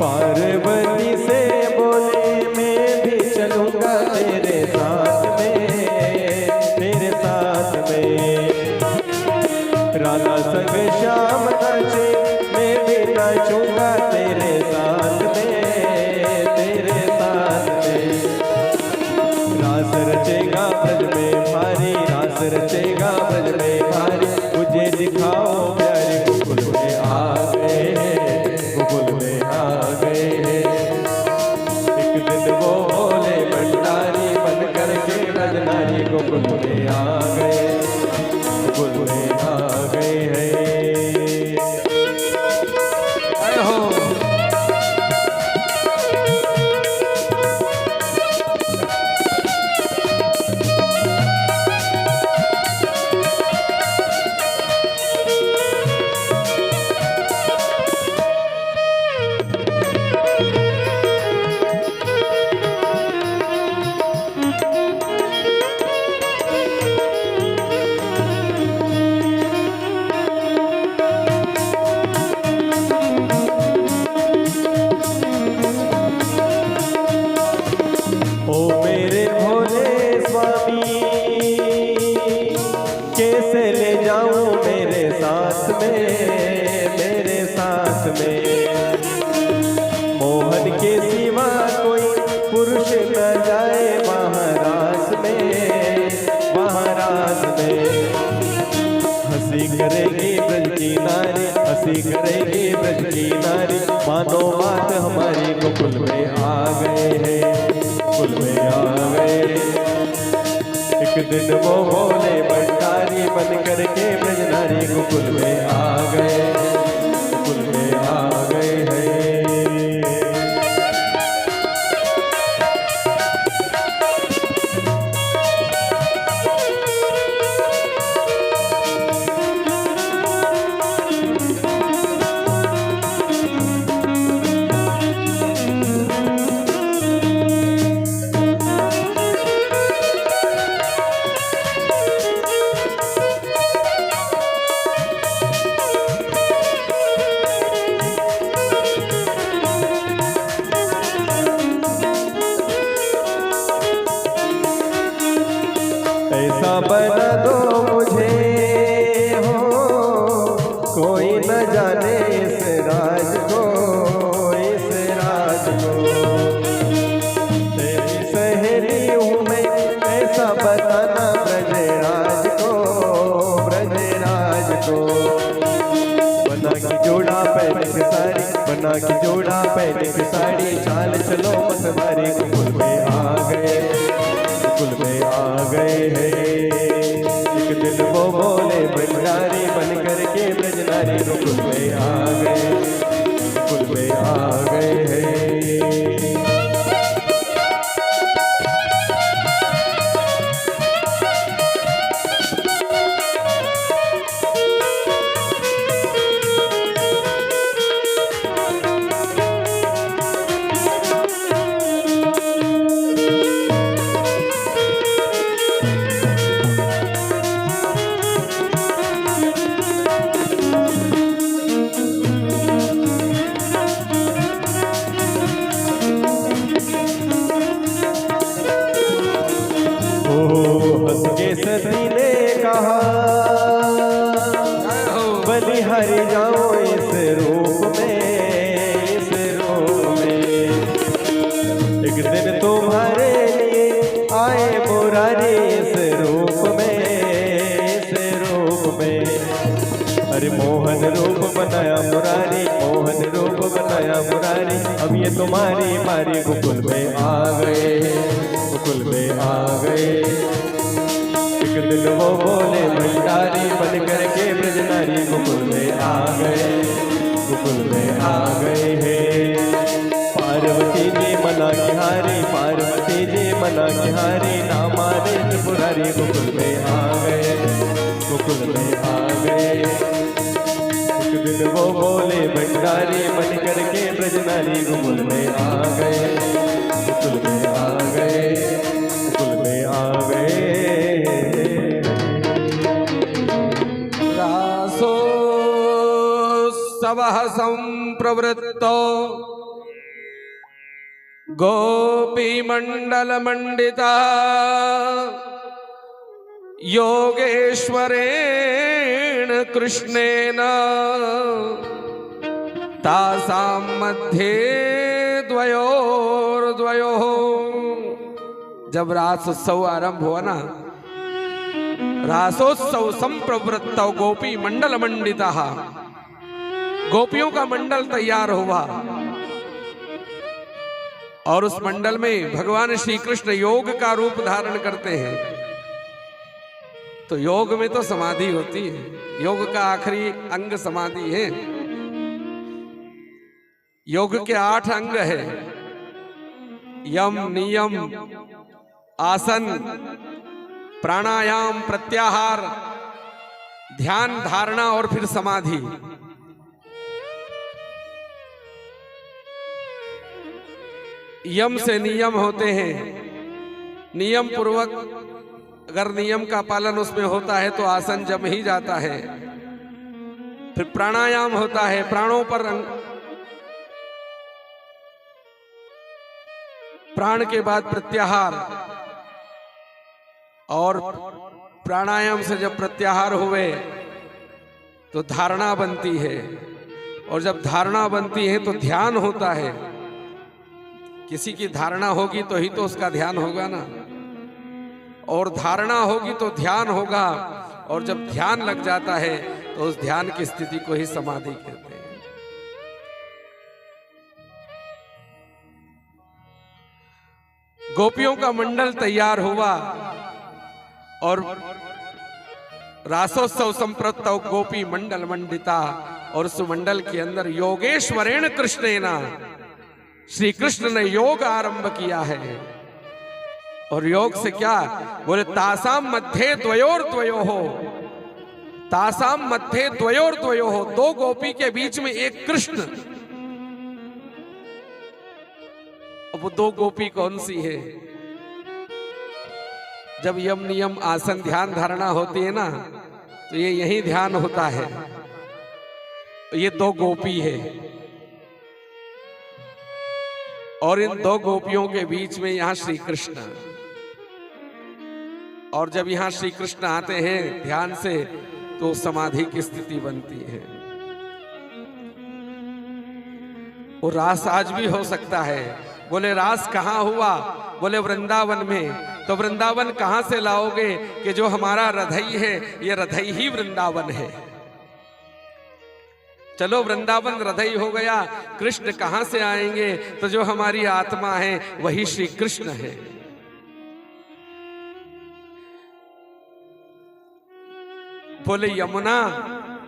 [SPEAKER 2] पार्वती से बोले मैं भी चलूंगा तेरे साथ में, तेरे साथ में। राधा संग श्याम नाचे मैं भी नाचूंगा तेरे साथ में, तेरे साथ में। रास रचेगा ब्रज में भारी, रास रचेगा ब्रज में भारी। मुझे दिखाओ प्यारे गोकुल में आ गए हैं, गोकुल में आ गए हैं। एक दिन वो भोले भंडारी बन करके ब्रज नारी गोकुल में आ गए, गोकुल में आ गए हैं।
[SPEAKER 1] जय हो।
[SPEAKER 2] ओ मेरे भोले स्वामी, कैसे ले जाऊं मेरे साथ में, मेरे साथ में। मोहन के सिवा कोई पुरुष न जाए महाराज में, महाराज में। हंसी करेगी ब्रज की नारी, हंसी करेगी ब्रज की नारी। मानो बात हमारी गोकुल में आ गए हैं, गोकुल में आ गए। एक दिन वो भोले भंडारी बन करके ब्रज नारी गोकुल में आ गए, गोकुल में आ गए हैं। ऐसा बना दो मुझे हो, कोई न जाने इस राज को, इस राज को। तेरी सहेली हूँ मैं, ऐसा बताना ब्रजराज को, ब्रजराज को। बना की जोड़ा पहने की साड़ी, बना की जोड़ा पहने की साड़ी। चाल चलो मतवारी गोकुल में आ गए, गोकुल में आ गए हैं। एक दिन वो भोले भंडारी बन करके ब्रज नारी गोकुल में आ गए, गोकुल में आ गए हैं। सती ने कहा बलिहारी जाओ इस रूप में, इस रूप में। एक दिन तुम्हारे लिए आए मुरारी इस रूप में, इस रूप में। अरे मोहन रूप बनाया मुरारी, मोहन रूप बनाया मुरारी। अब ये तुम्हारी मारी गोकुल में आ गए, गोकुल में आ गए। एक दिन वो बोले भंडारी बन करके ब्रजनारी गोकुल में आ गए, गोकुल में आ गए हैं। पार्वती जी मना की हारी, पार्वती जी मना की हारी। ना मारे त्रिपुरारी गोकुल में आ गए, गोकुल में आ गए। एक दिन वो बोले भंडारी बन करके ब्रजनारी गोकुल में आ गए, गोकुल में आ गए, गोकुल में आ गए।
[SPEAKER 1] रासोत्सवः संप्रवृत्तो गोपीमण्डलमण्डिता योगेश्वरेण कृष्णेन तासां मध्ये द्वयोर्द्वयोः। जब रासोत्सव आरंभ हुआ ना, रासोत्सव संप्रवृत्तौ गोपी मंडल मंडिता, गोपियों का मंडल तैयार हुआ और उस मंडल में भगवान श्री कृष्ण योग का रूप धारण करते हैं। तो योग में तो समाधि होती है, योग का आखिरी अंग समाधि है। योग के 8 अंग है, यम, नियम, आसन, प्राणायाम, प्रत्याहार, ध्यान, धारणा और फिर समाधि। यम से नियम होते हैं, नियम पूर्वक अगर नियम का पालन उसमें होता है तो आसन जम ही जाता है। फिर प्राणायाम होता है, प्राणों पर प्राण के बाद प्रत्याहार, और प्राणायाम से जब प्रत्याहार हुए तो धारणा बनती है, और जब धारणा बनती है तो ध्यान होता है। किसी की धारणा होगी तो ही तो उसका ध्यान होगा ना, और धारणा होगी तो ध्यान होगा, और जब ध्यान लग जाता है तो उस ध्यान की स्थिति को ही समाधि कहते हैं। गोपियों का मंडल तैयार हुआ और रासोत्सव संप्रत्तौ गोपी मंडल मंडिता, और उस मंडल के अंदर योगेश्वरेण कृष्णेना, श्री कृष्ण ने योग आरंभ किया है। और योग से क्या बोले, तासाम मध्य द्वयोर्द्वयोः, तासाम मध्य द्वयोर्द्वयोः, 2 गोपी के बीच में एक कृष्ण। अब वो 2 गोपी कौन सी है? जब यम, नियम, आसन, ध्यान, धारणा होती है ना, तो ये यही ध्यान होता है। ये 2 गोपी है, और इन 2 गोपियों के बीच में यहां श्री कृष्ण। और जब यहां श्री कृष्ण आते हैं ध्यान से तो समाधि की स्थिति बनती है। वो रास आज भी हो सकता है। बोले रास कहाँ हुआ? बोले वृंदावन में। तो वृंदावन कहां से लाओगे कि जो हमारा रधई है, ये रधई ही वृंदावन है। चलो वृंदावन रधई हो गया, कृष्ण कहां से आएंगे? तो जो हमारी आत्मा है वही श्री कृष्ण है। बोले यमुना,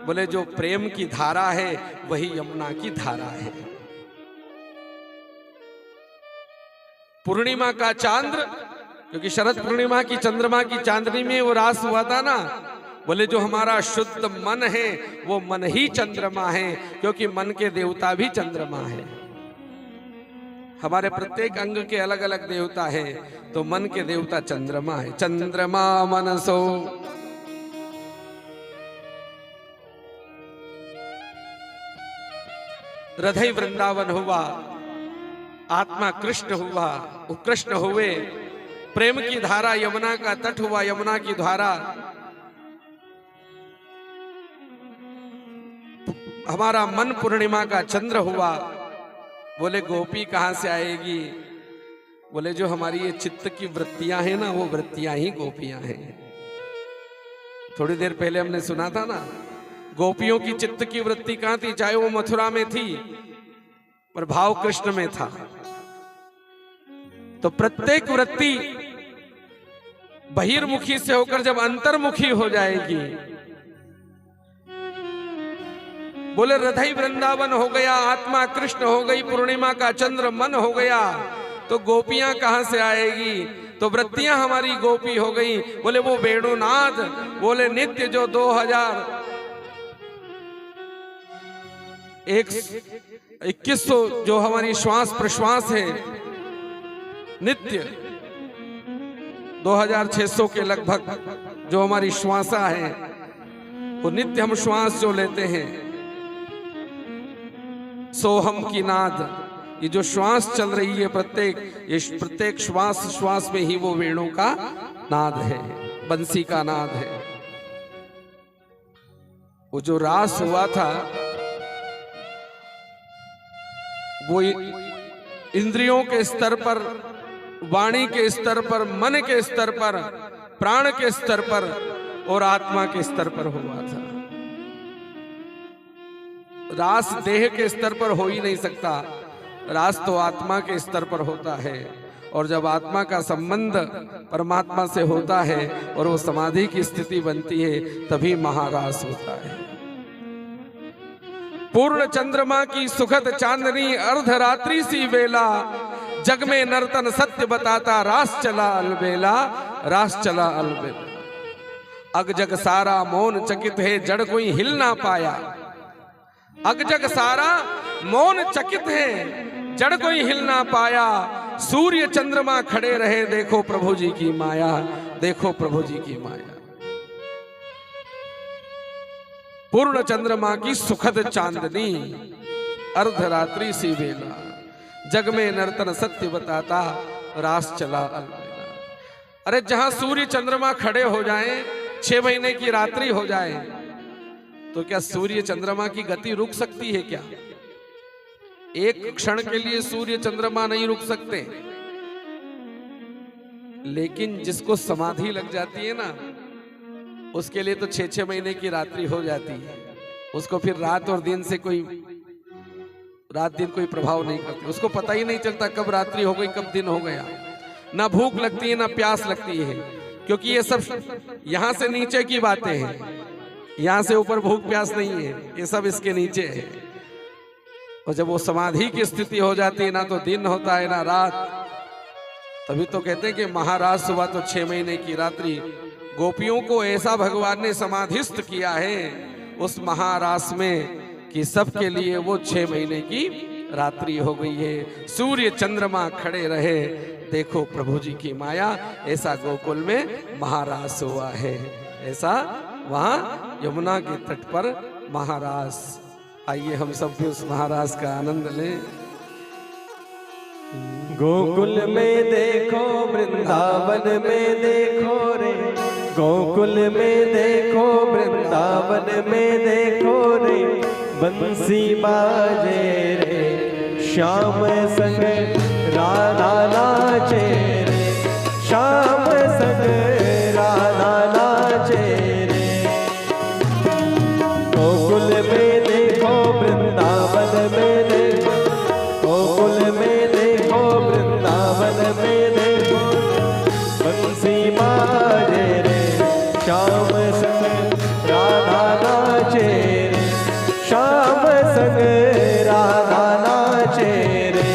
[SPEAKER 1] बोले जो प्रेम की धारा है वही यमुना की धारा है। पूर्णिमा का चांद्र, क्योंकि शरद पूर्णिमा की चंद्रमा की चांदनी में वो रास हुआ था ना, बोले जो हमारा शुद्ध मन है वो मन ही चंद्रमा है, क्योंकि मन के देवता भी चंद्रमा है। हमारे प्रत्येक अंग के अलग अलग देवता है, तो मन के देवता चंद्रमा है। चंद्रमा मनसो, हृदय वृंदावन हुआ, आत्मा कृष्ण हुआ, वो कृष्ण हुए प्रेम की धारा यमुना का तट हुआ, यमुना की धारा हमारा मन पूर्णिमा का चंद्र हुआ। बोले गोपी कहां से आएगी? बोले जो हमारी ये चित्त की वृत्तियां हैं ना, वो वृत्तियां ही गोपियां हैं। थोड़ी देर पहले हमने सुना था ना, गोपियों की चित्त की वृत्ति कहां थी? चाहे वो मथुरा में थी पर भाव कृष्ण में था। तो प्रत्येक वृत्ति बहिर्मुखी से होकर जब अंतर्मुखी हो जाएगी, बोले हृदय वृंदावन हो गया, आत्मा कृष्ण हो गई, पूर्णिमा का चंद्र मन हो गया, तो गोपियां कहां से आएगी? तो वृत्तियां हमारी गोपी हो गई। बोले वो वेणुनाद, बोले नित्य जो 2100 जो हमारी श्वास प्रश्वास है, नित्य 2600 के लगभग जो हमारी श्वासा है, वो नित्य हम श्वास जो लेते हैं, सोहम की नाद, ये जो श्वास चल रही है प्रत्येक श्वास में ही वो वेणु का नाद है, बंसी का नाद है। वो जो रास हुआ था वो इंद्रियों के स्तर पर, वाणी के स्तर पर, मन के स्तर पर, प्राण के स्तर पर और आत्मा के स्तर पर हुआ था। रास देह के स्तर पर हो ही नहीं सकता, रास तो आत्मा के स्तर पर होता है। और जब आत्मा का संबंध परमात्मा से होता है और वो समाधि की स्थिति बनती है, तभी महारास होता है। पूर्ण चंद्रमा की सुखद चांदनी, अर्धरात्रि सी वेला, जग में नर्तन सत्य बताता, रास चला अलबेला, रास चला अलबेला। अग जग सारा मौन चकित है, जड़ कोई हिल ना पाया। अग जग सारा मौन चकित है, जड़ कोई हिल ना पाया। सूर्य चंद्रमा खड़े रहे, देखो प्रभु जी की माया, देखो प्रभु जी की माया। पूर्ण चंद्रमा की सुखद चांदनी, अर्धरात्रि सी वेला, जग में नर्तन सत्य बताता, रास चला अलबेला। अरे जहां सूर्य चंद्रमा खड़े हो जाएं, 6 महीने की रात्रि हो जाए, तो क्या सूर्य चंद्रमा की गति रुक सकती है क्या? एक क्षण के लिए सूर्य चंद्रमा नहीं रुक सकते, लेकिन जिसको समाधि लग जाती है ना, उसके लिए तो 6-6 महीने की रात्रि हो जाती है। उसको फिर रात और दिन से रात दिन कोई प्रभाव नहीं करती, उसको पता ही नहीं चलता कब रात्रि हो गई कब दिन हो गया। ना भूख लगती है ना प्यास लगती है, क्योंकि ये सब यहां से नीचे की बातें हैं, यहां से ऊपर भूख प्यास नहीं है, ये सब इसके नीचे है। और जब वो समाधि की स्थिति हो जाती है, ना तो दिन होता है ना रात, तभी तो कहते हैं कि महाराज हुआ तो 6 महीने की रात्रि। गोपियों को ऐसा भगवान ने समाधिस्थ किया है उस महारास में कि सबके लिए वो 6 महीने की रात्रि हो गई है। सूर्य चंद्रमा खड़े रहे, देखो प्रभु जी की माया। ऐसा गोकुल में महारास हुआ है, ऐसा वहां यमुना के तट पर महारास। आइए हम सब भी उस महारास का आनंद लें।
[SPEAKER 2] गोकुल में देखो, वृंदावन में देखो रे, गोकुल में देखो, वृंदावन में देखो रे, बंसी बाजे रे, श्याम संग राधा नाचे रे, श्याम संग राधा नाचे रे। गोकुल में देखो, वृंदावन में देखो, गोकुल में देखो, वृंदावन में देखो, बंसी बाजे रे, श्याम संग राधा नाचे रे, श्याम संग राधा नाचे रे।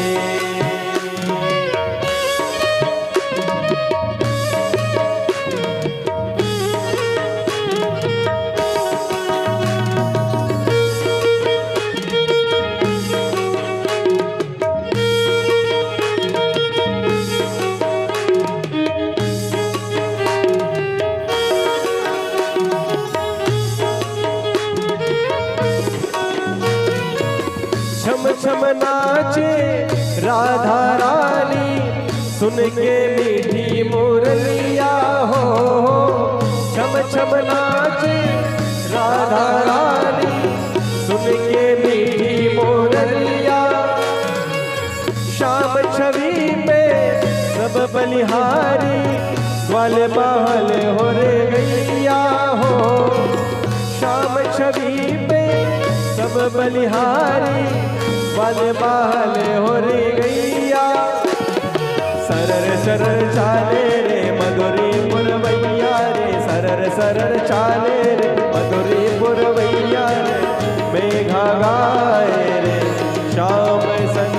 [SPEAKER 2] छम छम नाचे राधा रानी, सुन के मीठी मुरलिया हो, छम छम नाचे राधा रानी, सुन के मीठी मुरलिया। शाम छवि पे सब बलिहारी, ग्वाल बाल हो रे गैया हो। शाम छवि पे सब बलिहारी, ग्वाल बाल हो रे गैया। सरर सरर चाले रे मधुरी पुरवैया रे, सरर सरर चाले रे मधुरी पुरवैया रे। मेघा गाए रे श्याम संग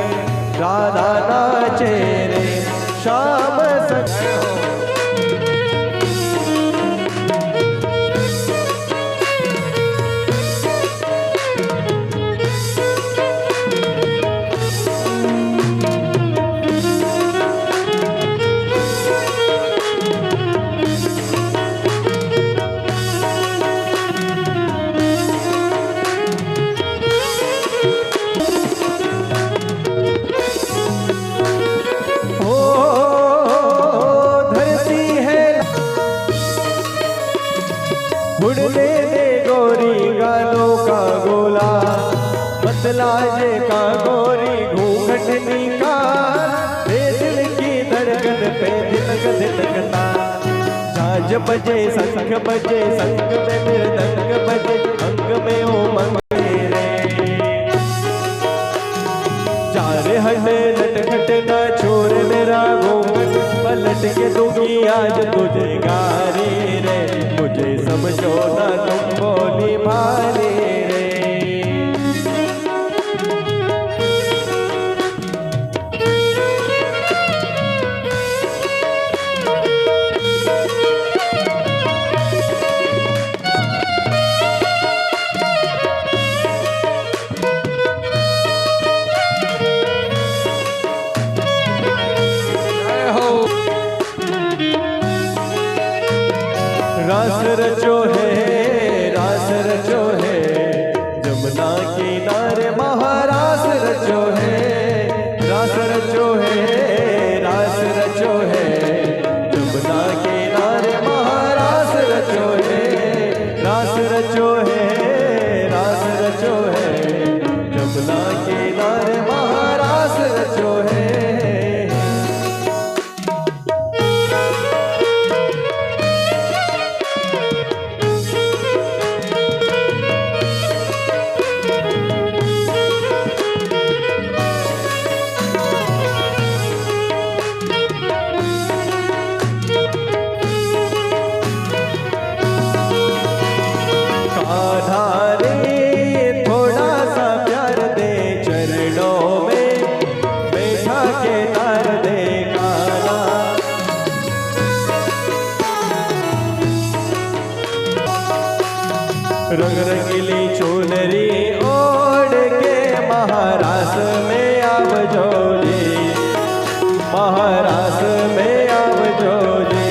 [SPEAKER 2] राधा नाचे रे, श्याम संग। उड़ने दे गोरी गालों का गोला, बतलाजे का गोरी घूंघटनी का। दिल की धड़कन पे दिलक दिलकता, झांझ बजे शंख बजे, संग में मृदंग बजे, अंग में उमंग रे। चार हटे नटखट ना छोड़ मेरा घूंघट, पलट के दूंगी आज तुझे गारी रे। मुझे समझो ना तुम बोली भाली रे। रास रचो है, रास रचो है, जमुना किनारे महारास रचो है। रास रचो है, रास रचो है, जमुना किनारे महारास रचो है। रास रचो है, रास रचो है, जमुना किनारे महारास रचो है। थोड़ा सा प्यार दे चरणों में, बैठा के तार दे काला। रंग रंगीली चुनरी ओढ़ के महारास में आव जोजी, महारास में आव जोजी।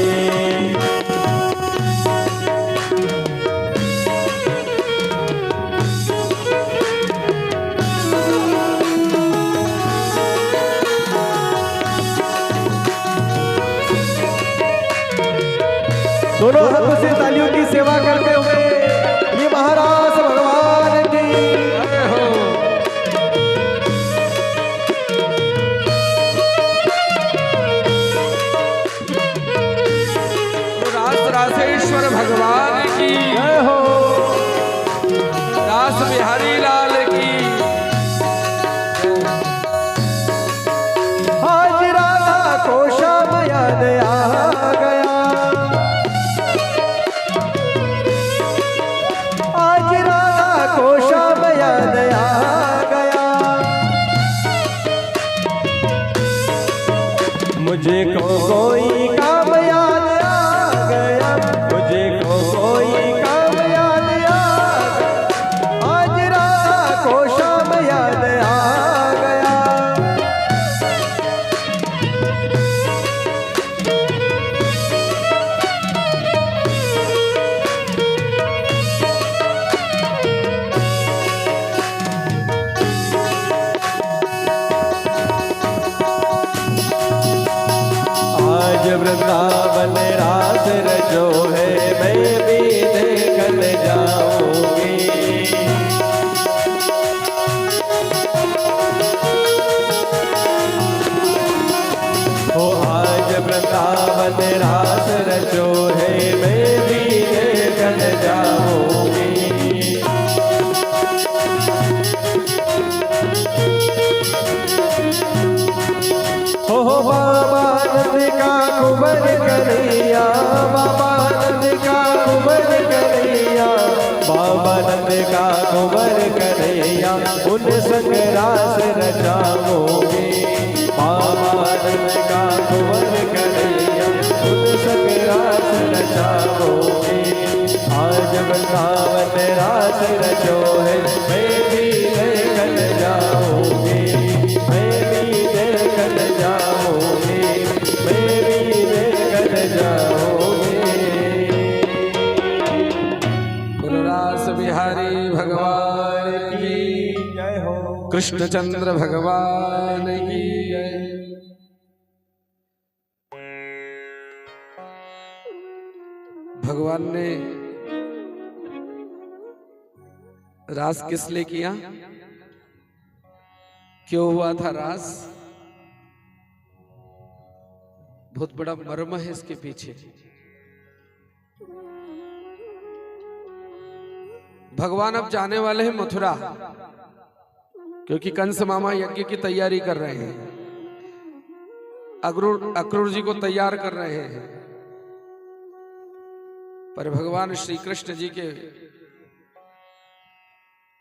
[SPEAKER 2] दोनों हाथों से तालियों की सेवा करते हुए ये महाराज भगवान की जय हो।
[SPEAKER 1] रास रासेश्वर भगवान की
[SPEAKER 2] जय हो।
[SPEAKER 1] रास बिहारी लाल की।
[SPEAKER 2] आज राधा को श्याम याद आ गया, आज राधा को श्याम याद आ गया। मुझे को कोई काम याद आ गया, मुझे को कोई काम याद आ गया। आज राधा को श्याम याद आ गया। आज वृंदावन रास रचो है, मैं भी देखन जाऊंगी। ओ आज वृंदावन रास रचो है, मैं भी देखन जाऊंगी। हो बाबा नंद का कुंवर कन्हैया, बाबा नंद का कुंवर कन्हैया, बाबा नंद का कुंवर कन्हैया, उन संग रास रचाऊंगी। बाबा नंद का कुंवर कन्हैया, उन संग रास रचाऊंगी। आज वृंदावन रास रचो है, मैं भी देखन जाऊंगी, मैं भी देखन जाऊंगी, मैं भी देखन जाऊंगी।
[SPEAKER 1] रास बिहारी भगवान की
[SPEAKER 2] जय हो।
[SPEAKER 1] कृष्णचंद्र भगवान की जय। भगवान ने रास किस लिए किया, क्यों हुआ था रास? बहुत बड़ा मर्म है इसके पीछे। भगवान अब जाने वाले हैं मथुरा, क्योंकि कंस मामा यज्ञ की तैयारी कर रहे हैं, अक्रूर जी को तैयार कर रहे हैं। पर भगवान श्री कृष्ण जी के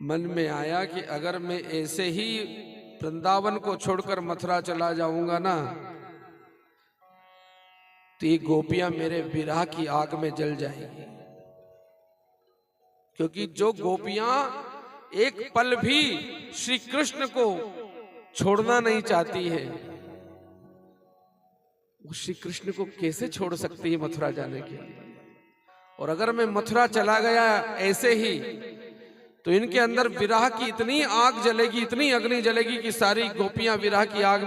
[SPEAKER 1] मन में आया कि अगर मैं ऐसे ही वृंदावन को छोड़कर मथुरा चला जाऊंगा ना, तो ये गोपियां मेरे विरह की आग में जल जाएंगी। क्योंकि जो गोपियां एक पल भी श्री कृष्ण को छोड़ना नहीं चाहती है, वो श्री कृष्ण को कैसे छोड़ सकती है मथुरा जाने के लिए। और अगर मैं मथुरा चला गया ऐसे ही, तो इनके अंदर विरह की इतनी आग जलेगी, इतनी अग्नि जलेगी कि सारी गोपियां विरह की आग में